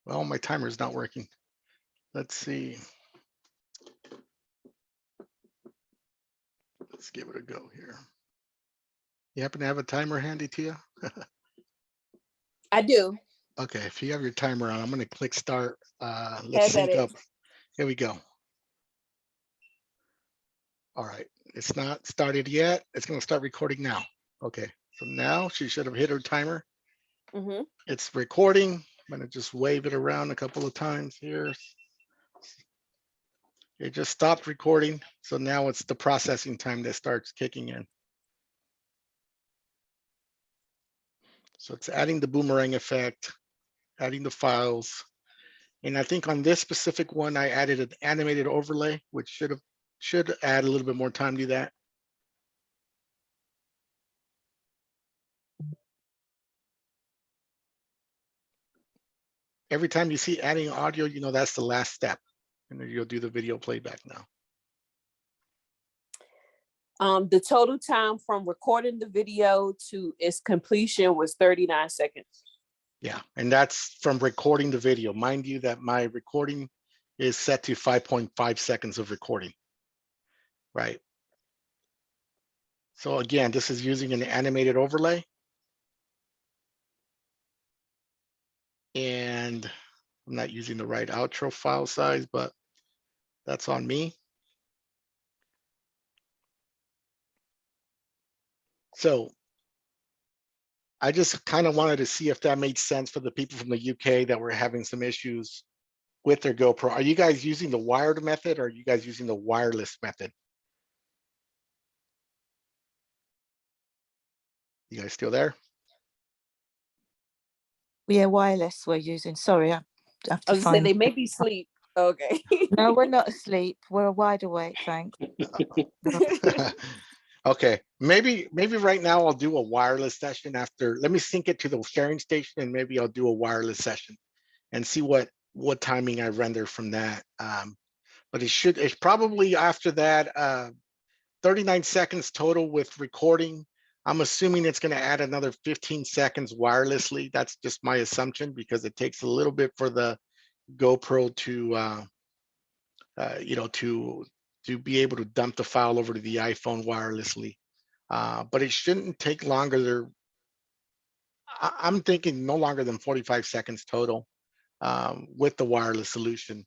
Well, my timer is not working. Let's see. Let's give it a go here. You happen to have a timer handy, Tia? I do. Okay, if you have your timer on, I'm going to click start. Let's Have at sync it. up. Here we go. All right, it's not started yet. It's going to start recording now. Okay, so now she should have hit her timer. Mm-hmm. It's recording. I'm going to just wave it around a couple of times here. It just stopped recording. So now it's the processing time that starts kicking in. So it's adding the boomerang effect, adding the files. And I think on this specific one, I added an animated overlay, which should add a little bit more time to that. Every time you see adding audio, you know that's the last step. And then you'll do the video playback now. The total time from recording the video to its completion was 39 seconds. Yeah, and that's from recording the video. Mind you that my recording is set to 5.5 seconds of recording, right? So again, this is using an animated overlay. And I'm not using the right outro file size, but that's on me. So I just kind of wanted to see if that made sense for the people from the UK that were having some issues with their GoPro. Are you guys using the wired method or are you guys using the wireless method? You guys still there? Yeah, wireless we're using. Sorry, I have to I was saying find. they may be asleep. Okay. No, we're not asleep. We're wide awake, thanks. Okay, maybe right now I'll do a wireless session after. Let me sync it to the sharing station and maybe I'll do a wireless session and see what timing I render from that. But it's probably after that 39 seconds total with recording. I'm assuming it's going to add another 15 seconds wirelessly. That's just my assumption because it takes a little bit for the GoPro to to be able to dump the file over to the iPhone wirelessly. But it shouldn't take longer. I'm thinking no longer than 45 seconds total with the wireless solution.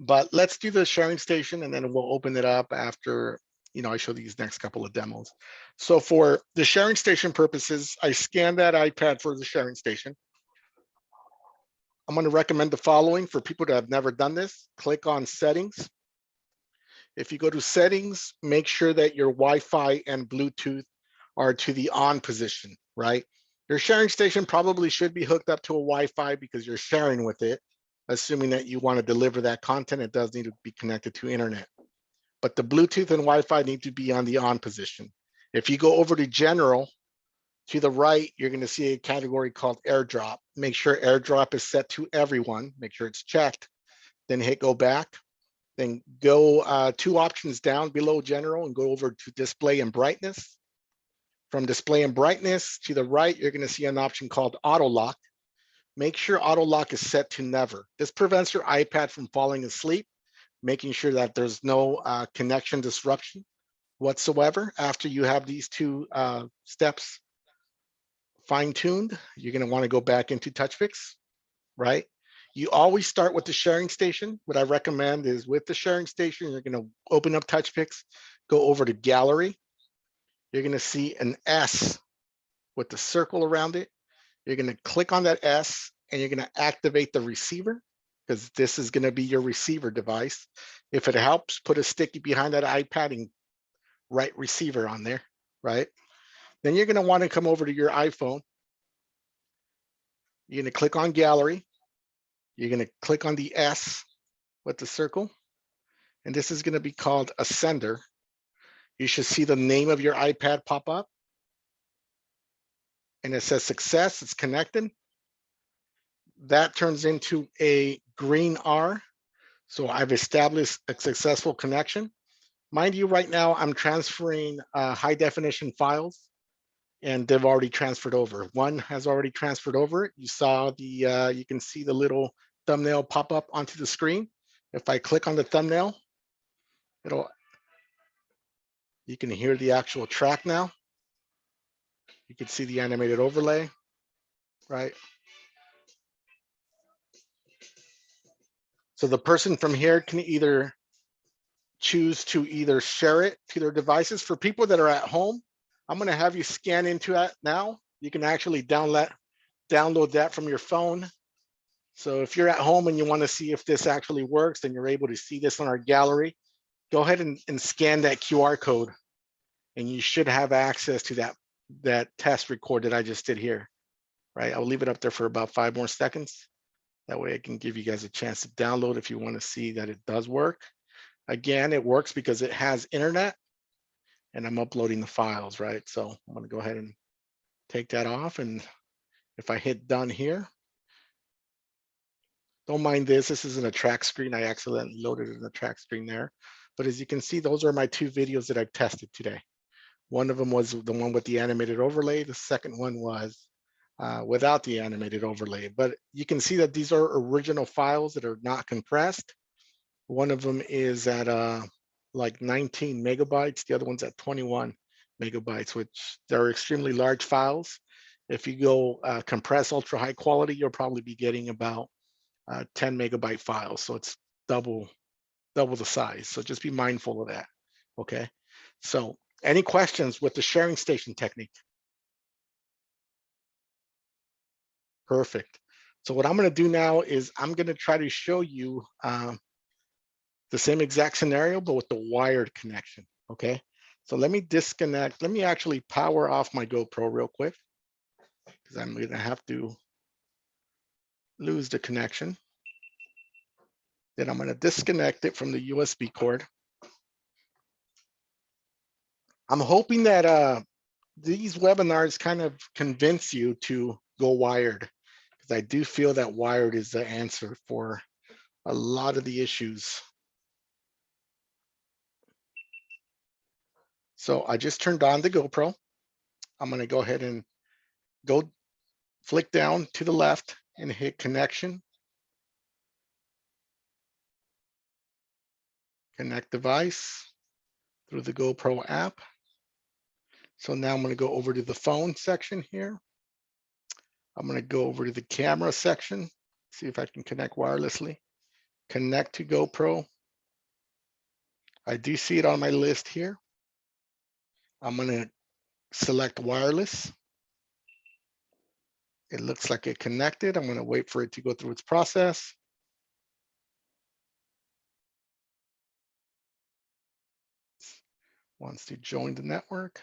But let's do the sharing station and then we'll open it up after I show these next couple of demos. So for the sharing station purposes, I scanned that iPad for the sharing station. I'm going to recommend the following for people that have never done this. Click on settings. If you go to settings, make sure that your Wi-Fi and Bluetooth are to the on position, right? Your sharing station probably should be hooked up to a Wi-Fi because you're sharing with it, assuming that you want to deliver that content. It does need to be connected to internet. But the Bluetooth and Wi-Fi need to be on the on position. If you go over to general, to the right, you're going to see a category called AirDrop. Make sure AirDrop is set to everyone. Make sure it's checked. Then hit go back. Then go 2 options down below general and go over to display and brightness. From display and brightness to the right, you're going to see an option called auto lock. Make sure auto lock is set to never. This prevents your iPad from falling asleep, making sure that there's no connection disruption whatsoever. After you have these 2 steps fine-tuned, you're going to want to go back into TouchPix, right? You always start with the sharing station. What I recommend is with the sharing station, you're going to open up TouchPix, go over to gallery. you're gonna see an S with the circle around it. You're gonna click on that S and you're gonna activate the receiver, because this is gonna be your receiver device. If it helps, put a sticky behind that iPad and write receiver on there, right? Then you're gonna wanna come over to your iPhone. You're gonna click on gallery. You're gonna click on the S with the circle. And this is gonna be called a sender. You should see the name of your iPad pop up. And it says success, it's connected. That turns into a green R. So I've established a successful connection. Mind you, right now I'm transferring high definition files, and they've already transferred over. One has already transferred over. You saw the, you can see the little thumbnail pop up onto the screen. If I click on the thumbnail, you can hear the actual track now. You can see the animated overlay, right? So the person from here can either choose to either share it to their devices. For people that are at home, I'm gonna have you scan into that now. You can actually download that from your phone. So if you're at home and you wanna see if this actually works, then you're able to see this on our gallery. Go ahead and scan that QR code, and you should have access to that test record that I just did here, right? I'll leave it up there for about 5 more seconds. That way I can give you guys a chance to download if you wanna see that it does work. Again, it works because it has internet and I'm uploading the files, right? So I'm gonna go ahead and take that off. And if I hit done here, don't mind this isn't a track screen. I accidentally loaded it in the track screen there. But as you can see, those are my 2 videos that I've tested today. One of them was the one with the animated overlay. The second one was without the animated overlay. But you can see that these are original files that are not compressed. One of them is at like 19 megabytes. The other one's at 21 megabytes, which they're extremely large files. If you go compress ultra high quality, you'll probably be getting about 10 megabyte files. So it's double the size. So just be mindful of that, okay? So any questions with the sharing station technique? Perfect. So what I'm gonna do now is I'm gonna try to show you the same exact scenario, but with the wired connection, okay? So let me disconnect. Let me actually power off my GoPro real quick, because I'm gonna have to lose the connection. Then I'm gonna disconnect it from the USB cord. I'm hoping that these webinars kind of convince you to go wired, because I do feel that wired is the answer for a lot of the issues. So I just turned on the GoPro. I'm gonna go ahead and flick down to the left and hit connection. Connect device through the GoPro app. So now I'm gonna go over to the phone section here. I'm gonna go over to the camera section, see if I can connect wirelessly. Connect to GoPro. I do see it on my list here. I'm gonna select wireless. It looks like it connected. I'm gonna wait for it to go through its process. Wants to join the network.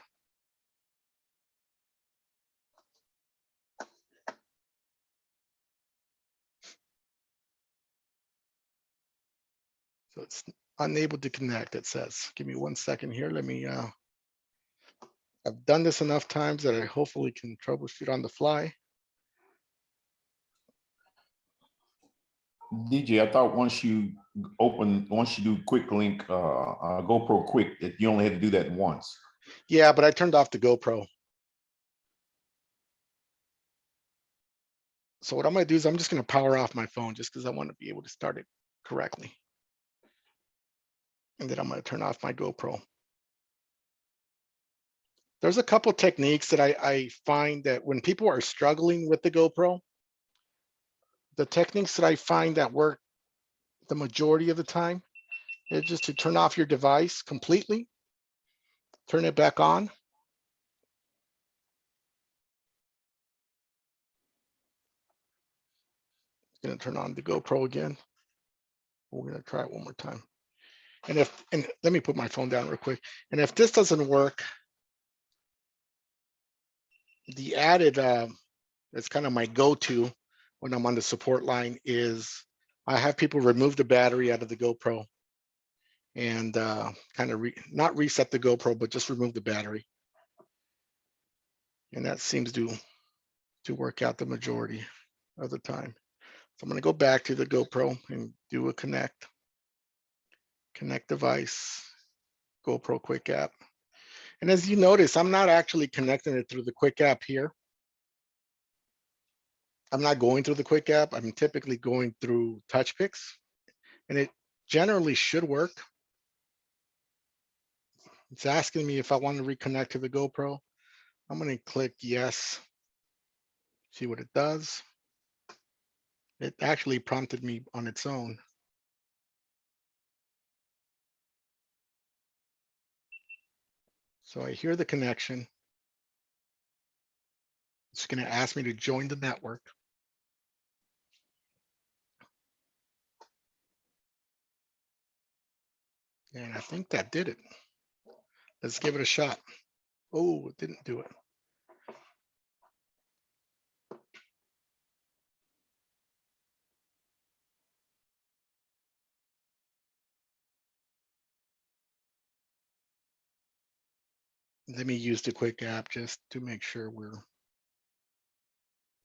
So it's unable to connect, it says. Give me 1 second here. Let me, I've done this enough times that I hopefully can troubleshoot on the fly. DJ, I thought once you do quick link, GoPro quick, that you only had to do that once. Yeah, but I turned off the GoPro. So what I'm gonna do is I'm just gonna power off my phone just because I want to be able to start it correctly. And then I'm gonna turn off my GoPro. There's a couple techniques that I find that when people are struggling with the GoPro, the techniques that I find that work the majority of the time is just to turn off your device completely, turn it back on, Gonna turn on the GoPro again. We're gonna try it one more time. And let me put my phone down real quick. And if this doesn't work, the added, it's kind of my go-to when I'm on the support line is I have people remove the battery out of the GoPro and kind of not reset the GoPro, but just remove the battery. And that seems to work out the majority of the time. So I'm going to go back to the GoPro and do a connect device, GoPro quick app. And as you notice, I'm not actually connecting it through the quick app here. I'm not going through the quick app. I'm typically going through TouchPix, and it generally should work. It's asking me if I want to reconnect to the GoPro. I'm going to click yes, see what it does. It actually prompted me on its own. So I hear the connection. It's going to ask me to join the network. And I think that did it. Let's give it a shot. Oh, it didn't do it. Let me use the quick app just to make sure we're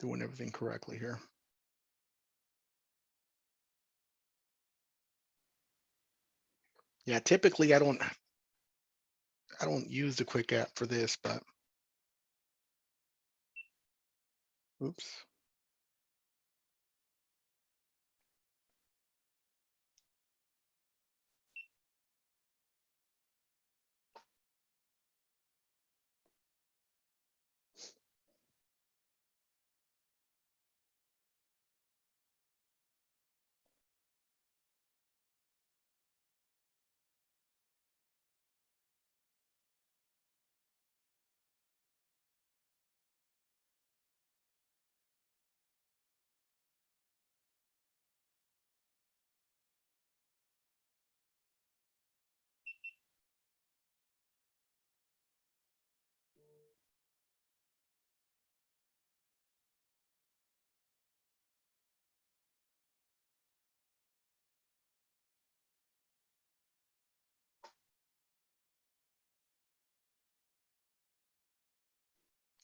doing everything correctly here. Yeah, typically I don't use the quick app for this, but oops.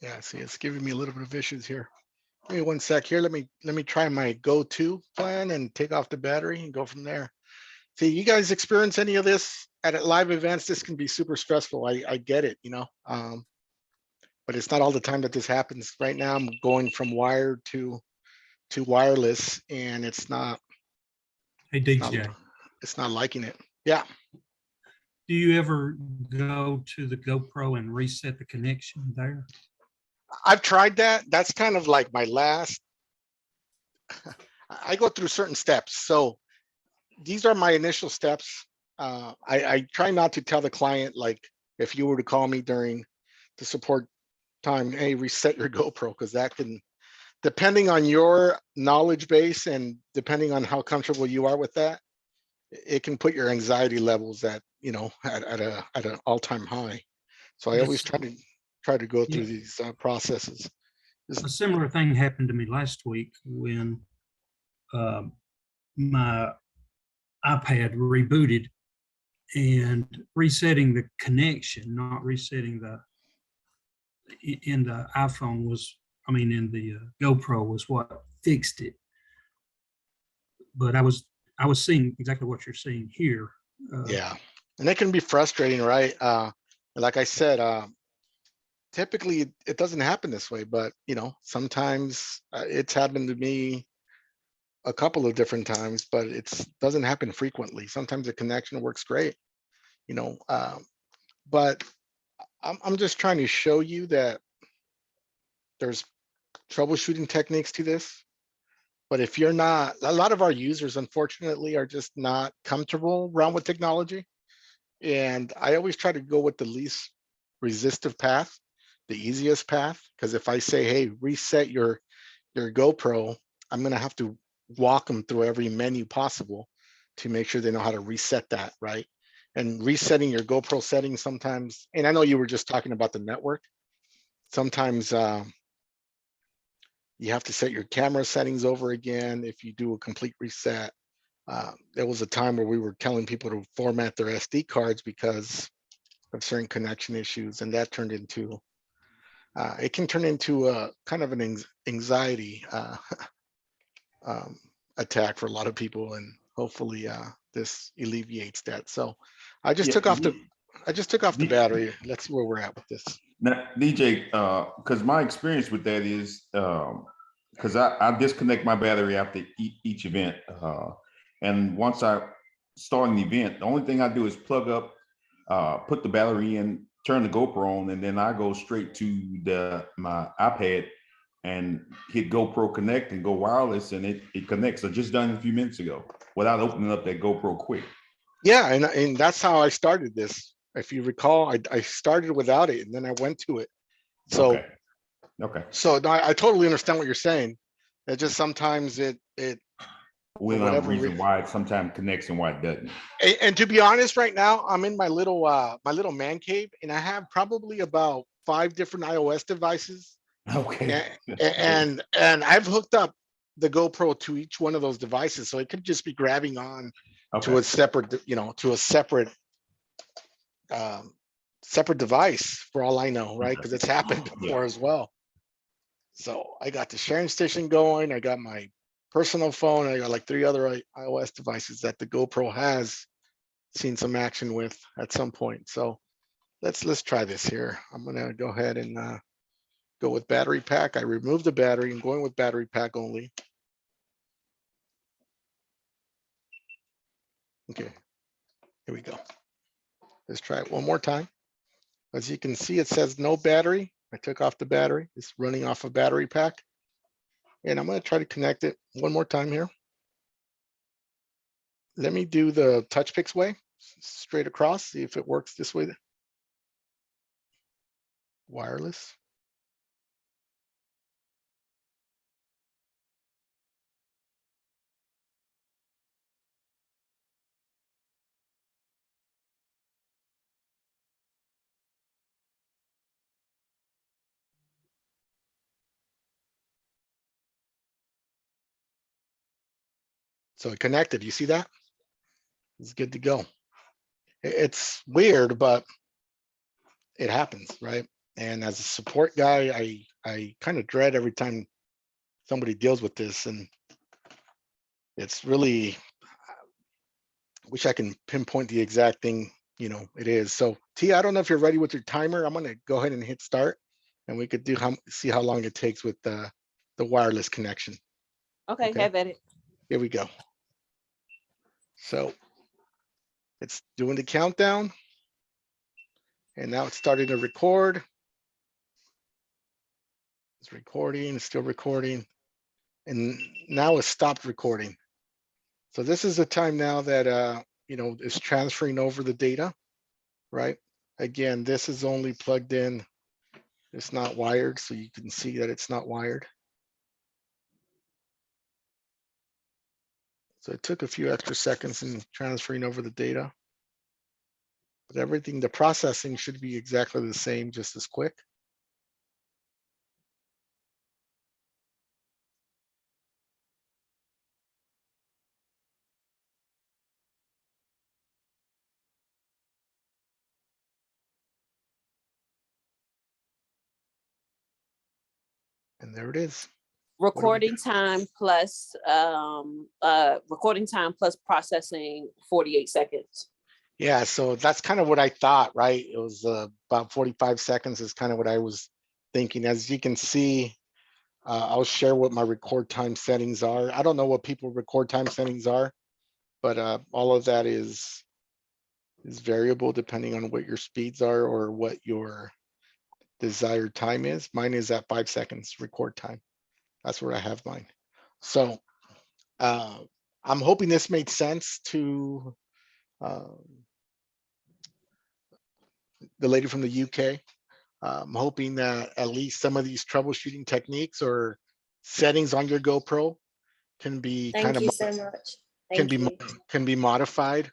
Yeah, see, it's giving me a little bit of issues here. Give me 1 sec here. Let me try my go-to plan and take off the battery and go from there. See, you guys experience any of this at live events? This can be super stressful. I get it, you know, but it's not all the time that this happens. Right now, I'm going from wired to wireless, and it's not. Hey, DJ. It's not liking it. Yeah. Do you ever go to the GoPro and reset the connection there? I've tried that. That's kind of like my last. I go through certain steps. So these are my initial steps. I try not to tell the client, like, if you were to call me during the support time, hey, reset your GoPro, because that can, depending on your knowledge base and depending on how comfortable you are with that, it can put your anxiety levels at, you know, at an all-time high. So I always try to go through these processes. A similar thing happened to me last week when my iPad rebooted, and resetting the connection, not resetting in the iPhone was, I mean, in the GoPro was what fixed it. But I was seeing exactly what you're seeing here. Yeah, and it can be frustrating, right? Like I said, typically it doesn't happen this way, but you know, sometimes it's happened to me a couple of different times, but it doesn't happen frequently. Sometimes the connection works great, you know, but I'm just trying to show you that there's troubleshooting techniques to this. But if you're not, a lot of our users, unfortunately, are just not comfortable around with technology. And I always try to go with the least resistive path, the easiest path. Because if I say, hey, reset your GoPro, I'm going to have to walk them through every menu possible to make sure they know how to reset that, right? And resetting your GoPro settings sometimes, and I know you were just talking about the network. Sometimes you have to set your camera settings over again if you do a complete reset. There was a time where we were telling people to format their SD cards because of certain connection issues, and that turned into, it can turn into a kind of an anxiety attack for a lot of people, and hopefully this alleviates that. So I just took off the battery. Let's see where we're at with this. Now, DJ, because my experience with that is, because I disconnect my battery after each event, and once I start an event, the only thing I do is plug up, put the battery in, turn the GoPro on, and then I go straight to my iPad and hit GoPro Connect and go wireless, and it connects. So just done a few minutes ago without opening up that GoPro quick. Yeah, and that's how I started this. If you recall, I started without it, and then I went to it. So, okay. So no, I totally understand what you're saying. It just sometimes it we don't have a reason why it sometimes connects and why it doesn't. And to be honest, right now I'm in my little man cave, and I have probably about 5 different iOS devices. Okay. And I've hooked up the GoPro to each one of those devices, so it could just be grabbing on to a separate, to a separate separate device for all I know, right? Because it's happened before as well. So I got the sharing station going. I got my personal phone. I got like 3 other iOS devices that the GoPro has seen some action with at some point. So let's try this here. I'm gonna go ahead and go with battery pack. I removed the battery. I'm going with battery pack only. Okay, here we go. Let's try it one more time. As you can see, it says no battery. I took off the battery. It's running off a battery pack. And I'm going to try to connect it one more time here. Let me do the TouchPix way, straight across, see if it works this way. Wireless. So it connected. You see that? It's good to go. It's weird, but it happens, right? And as a support guy, I kind of dread every time somebody deals with this, and it's really, I wish I can pinpoint the exact thing, it is. So T, I don't know if you're ready with your timer. I'm going to go ahead and hit start, and we could see how long it takes with the wireless connection. Okay, have at it. Here we go. So it's doing the countdown, and now it's starting to record. It's recording, it's still recording, and now it's stopped recording. So this is the time now that it's transferring over the data, right? Again, this is only plugged in. It's not wired, so you can see that it's not wired. So it took a few extra seconds in transferring over the data. But everything, the processing should be exactly the same, just as quick. And there it is. Recording time plus processing 48 seconds. Yeah, so that's kind of what I thought, right? It was about 45 seconds is kind of what I was thinking. As you can see, I'll share what my record time settings are. I don't know what people record time settings are, but all of that is variable depending on what your speeds are or what your desired time is. Mine is at 5 seconds record time. That's where I have mine. So I'm hoping this made sense to the lady from the UK. I'm hoping that at least some of these troubleshooting techniques or settings on your GoPro can be Thank you so much. can Thank be you. can be modified.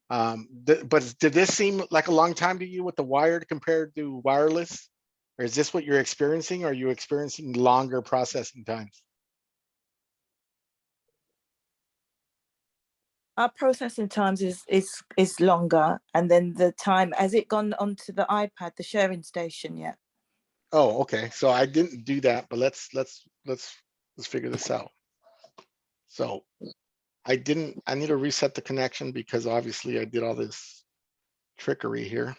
But did this seem like a long time to you with the wired compared to wireless? Or is this what you're experiencing? Or are you experiencing longer processing times? Our processing times is longer, and then the time, has it gone onto the iPad, the sharing station yet? Oh, okay. So I didn't do that, but let's figure this out. So I need to reset the connection because obviously I did all this trickery here.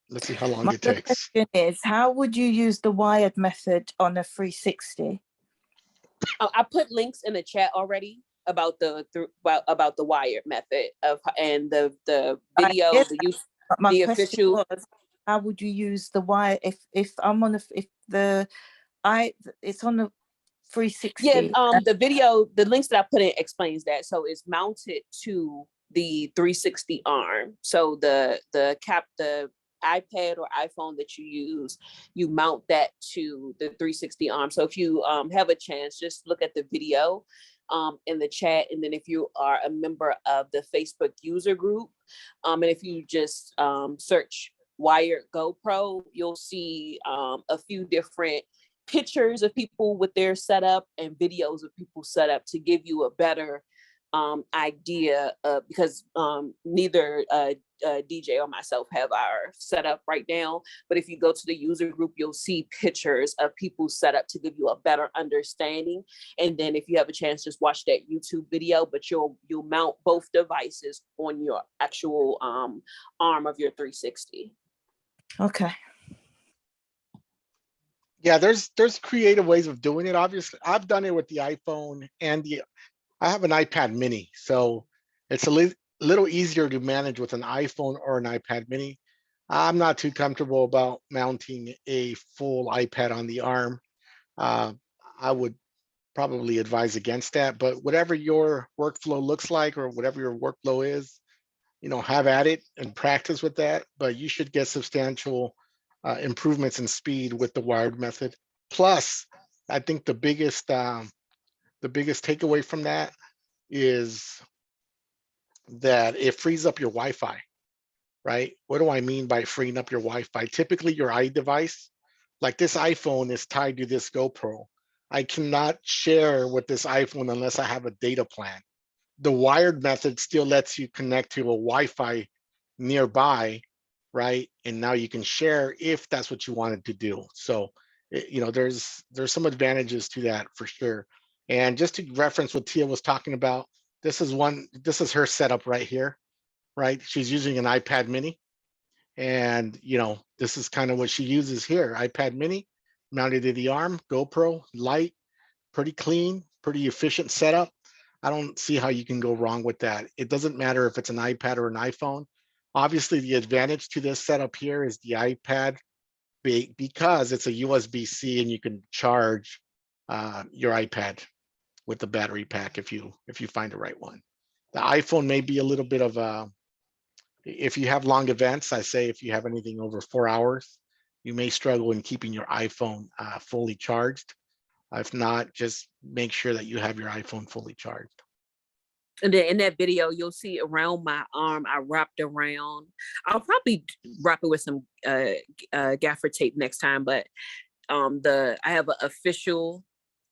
Let's see how long My it other takes. question is, how would you use the wired method on a 360? I put links in the chat already about about the wired method of, and the video, the use, My the question official. was, how would you use the wire if I'm on it's on the 360? Yeah, the video, the links that I put in explains that. So it's mounted to the 360 arm. So the iPad or iPhone that you use, you mount that to the 360 arm. So if you have a chance, just look at the video in the chat. And then if you are a member of the Facebook user group, and if you just search wired GoPro, you'll see a few different pictures of people with their setup and videos of people set up to give you a better idea, because neither DJ or myself have our setup right now. But if you go to the user group, you'll see pictures of people set up to give you a better understanding. And then if you have a chance, just watch that YouTube video, but you'll mount both devices on your actual arm of your 360. Okay. Yeah, there's creative ways of doing it. Obviously, I've done it with the iPhone and I have an iPad mini, so it's a little easier to manage with an iPhone or an iPad mini. I'm not too comfortable about mounting a full iPad on the arm. I would probably advise against that, but whatever your workflow looks like or whatever your workflow is, have at it and practice with that, but you should get substantial improvements in speed with the wired method. Plus, I think the biggest takeaway from that is that it frees up your Wi-Fi, right? What do I mean by freeing up your Wi-Fi? Typically your iDevice, like this iPhone is tied to this GoPro. I cannot share with this iPhone unless I have a data plan. The wired method still lets you connect to a Wi-Fi nearby, right? And now you can share if that's what you wanted to do. So, there's some advantages to that for sure. And just to reference what Tia was talking about, this is her setup right here, right? She's using an iPad mini. And, this is kind of what she uses here. iPad mini, mounted to the arm, GoPro, light, pretty clean, pretty efficient setup. I don't see how you can go wrong with that. It doesn't matter if it's an iPad or an iPhone. Obviously, the advantage to this setup here is the iPad, because it's a USB-C and you can charge your iPad with the battery pack if you find the right one. The iPhone may be a little bit of a, if you have long events, I say if you have anything over 4 hours, you may struggle in keeping your iPhone fully charged. If not, just make sure that you have your iPhone fully charged. And then in that video, you'll see around my arm, I wrapped around. I'll probably wrap it with some gaffer tape next time, but I have an official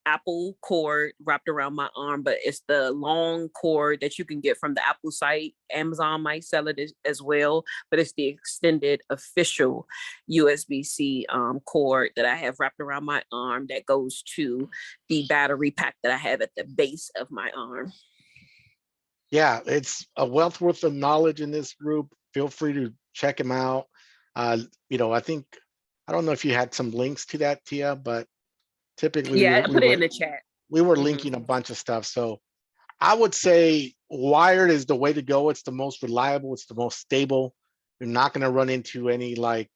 Apple cord wrapped around my arm, but it's the long cord that you can get from the Apple site. Amazon might sell it as well, but it's the extended official USB-C cord that I have wrapped around my arm that goes to the battery pack that I have at the base of my arm. Yeah, it's a wealth worth of knowledge in this group. Feel free to check them out. I don't know if you had some links to that, Tia, but typically Yeah, I put it in the chat. We were linking a bunch of stuff. So I would say wired is the way to go. It's the most reliable. It's the most stable. You're not going to run into any like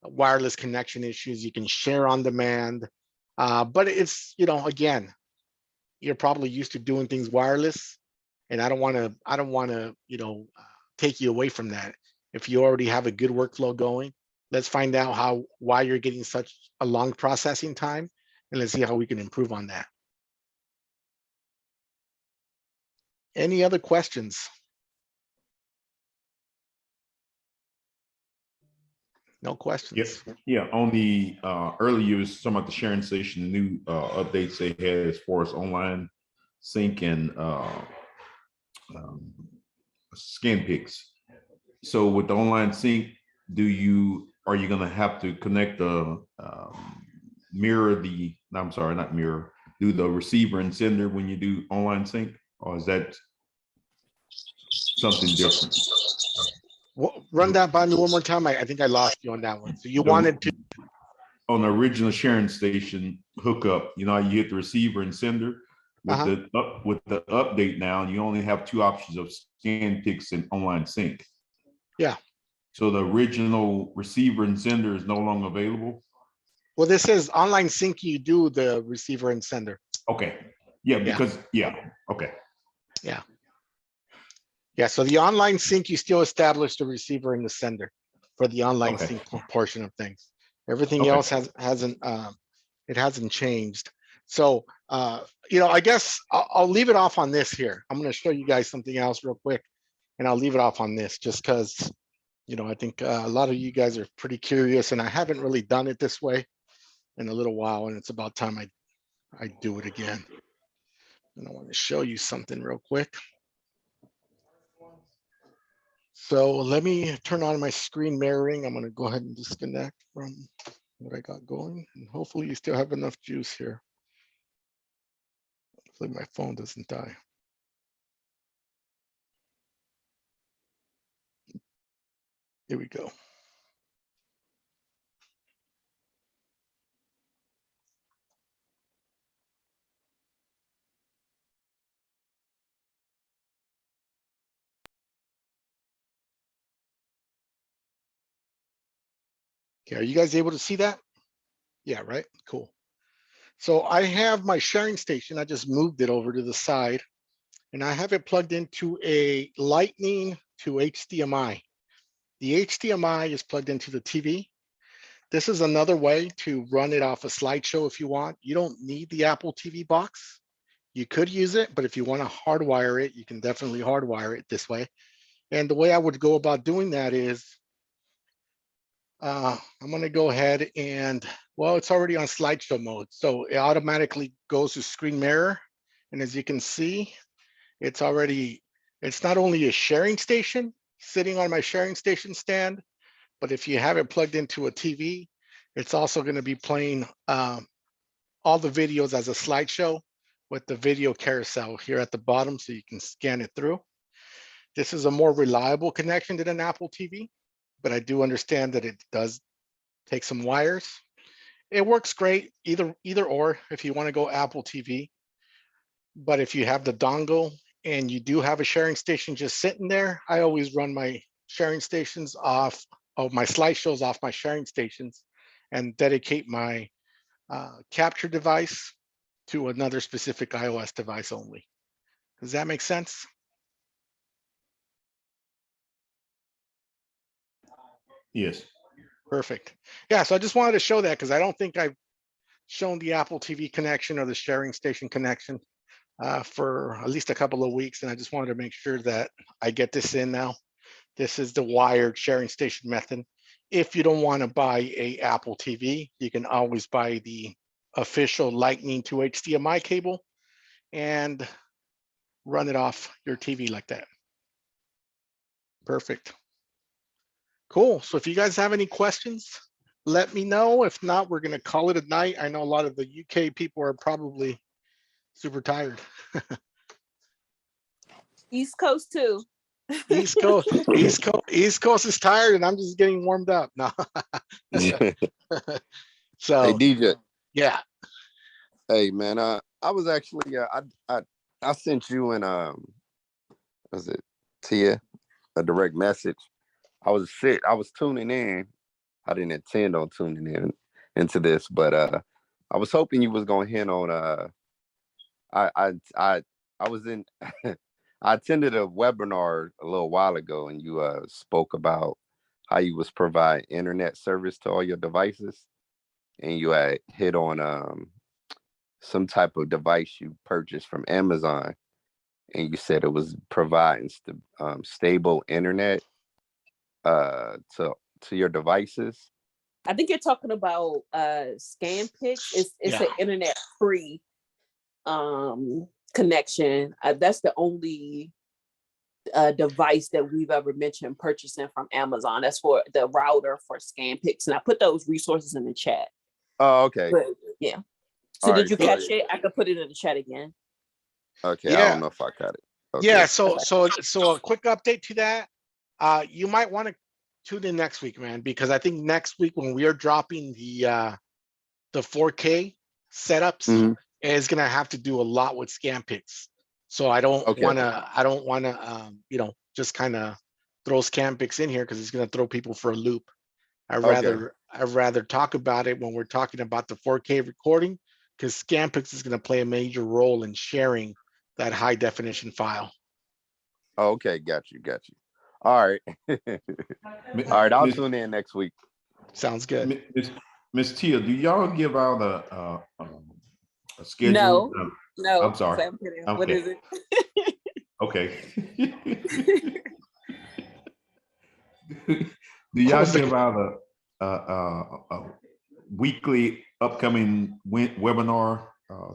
wireless connection issues. You can share on demand. But it's, again, you're probably used to doing things wireless. And I don't want to, take you away from that. If you already have a good workflow going, let's find out why you're getting such a long processing time, and let's see how we can improve on that. Any other questions? No questions. Yes. Yeah. On the earlier, you was talking about the sharing station, new updates they had as far as online sync and scan pics. So with the online sync, are you going to have to connect the do the receiver and sender when you do online sync, or is that something different? Run that by me one more time. I think I lost you on that one. So you wanted to on the original sharing station hookup, you hit the receiver and sender. With the update now, you only have two options of scan pics and online sync. Yeah. So the original receiver and sender is no longer available. Well, this is online sync. You do the receiver and sender. Okay. Yeah, because okay. Yeah. Yeah. So the online sync, you still establish the receiver and the sender for the online sync portion of things. Everything else hasn't changed. So I guess I'll leave it off on this here. I'm going to show you guys something else real quick, and I'll leave it off on this just because I think a lot of you guys are pretty curious, and I haven't really done it this way in a little while, and it's about time I do it again. And I want to show you something real quick. So let me turn on my screen mirroring. I'm going to go ahead and disconnect from what I got going, and hopefully you still have enough juice here. Hopefully my phone doesn't die. Here we go. Okay, are you guys able to see that? Yeah, right, cool. So I have my sharing station. I just moved it over to the side, and I have it plugged into a Lightning to HDMI. The HDMI is plugged into the TV. This is another way to run it off a slideshow if you want. You don't need the Apple TV box. You could use it, but if you want to hardwire it, you can definitely hardwire it this way. And the way I would go about doing that is I'm going to go ahead and, well, it's already on slideshow mode. So it automatically goes to screen mirror. And as you can see, it's not only a sharing station sitting on my sharing station stand, but if you have it plugged into a TV, it's also going to be playing all the videos as a slideshow with the video carousel here at the bottom so you can scan it through. This is a more reliable connection than an Apple TV, but I do understand that it does take some wires. It works great either or if you want to go Apple TV. But if you have the dongle and you do have a sharing station just sitting there, I always run my sharing stations off of my slideshows off my sharing stations and dedicate my capture device to another specific iOS device only. Does that make sense? Yes. Perfect. Yeah, so I just wanted to show that because I don't think I've shown the Apple TV connection or the sharing station connection for at least a couple of weeks. And I just wanted to make sure that I get this in now. This is the wired sharing station method. If you don't want to buy a Apple TV, you can always buy the official Lightning to HDMI cable and run it off your TV like that. Perfect. Cool. So if you guys have any questions, let me know. If not, we're going to call it a night. I know a lot of the UK people are probably super tired. East Coast too. East Coast is tired, and I'm just getting warmed up. No. So hey DJ. Yeah. Hey man, I was actually I sent you and was it Tia a direct message. I was sick. I was tuning in. I didn't intend on tuning in into this, but I was hoping you was gonna hint on I was in I attended a webinar a little while ago, and you spoke about how you was provide internet service to all your devices, and you had hit on some type of device you purchased from Amazon. and you said it was providing stable internet to your devices. I think you're talking about ScanPix. It's an internet free connection. That's the only device that we've ever mentioned purchasing from Amazon. That's for the router for ScanPix, and I put those resources in the chat. Oh, okay. But, yeah. So did you catch it? I could put it in the chat again. Okay, Yeah. I don't know if I got it. Okay. Yeah, so a quick update to that. You might want to tune in next week, man, because I think next week when we are dropping the 4K setups, is gonna have to do a lot with ScanPix. So I don't wanna just kind of throw ScanPix in here because it's gonna throw people for a loop. I'd rather talk about it when we're talking about the 4K recording, because ScanPix is gonna play a major role in sharing that high definition file. Okay, got you. All right. All right, I'll tune in next week. Sounds good. Miss Tia, do y'all give out a schedule? No. I'm sorry. What is it? Okay. Do y'all give out a weekly upcoming webinar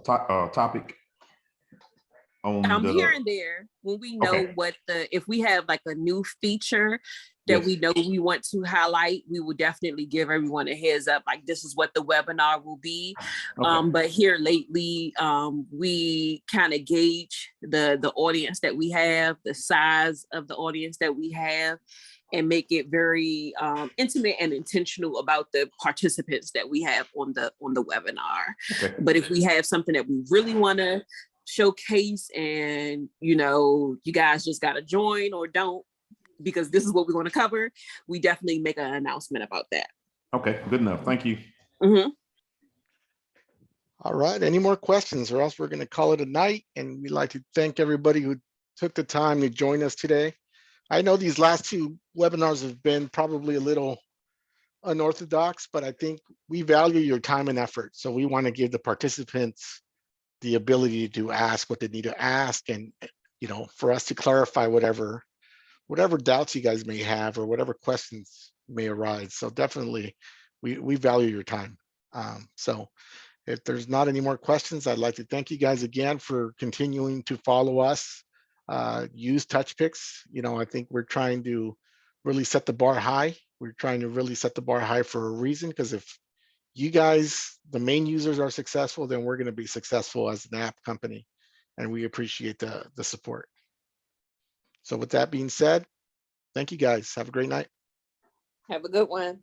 topic? Here and there, when we know if we have like a new feature that we know we want to highlight, we will definitely give everyone a heads up, like this is what the webinar will be. But here lately, we kind of gauge the audience that we have, the size of the audience that we have, and make it very intimate and intentional about the participants that we have on the webinar. But if we have something that we really want to showcase, and you guys just got to join or don't, because this is what we're going to cover, we definitely make an announcement about that. Okay, good enough. Thank you. All right, any more questions, or else we're going to call it a night. And we'd like to thank everybody who took the time to join us today. I know these last two webinars have been probably a little unorthodox, but I think we value your time and effort. So we want to give the participants the ability to ask what they need to ask, and for us to clarify whatever doubts you guys may have or whatever questions may arise. So definitely we value your time. So if there's not any more questions, I'd like to thank you guys again for continuing to follow us. Use TouchPix. I think we're trying to really set the bar high. We're trying to really set the bar high for a reason, because if you guys, the main users, are successful, then we're going to be successful as an app company, and we appreciate the support. So with that being said, thank you guys. Have a great night. Have a good one.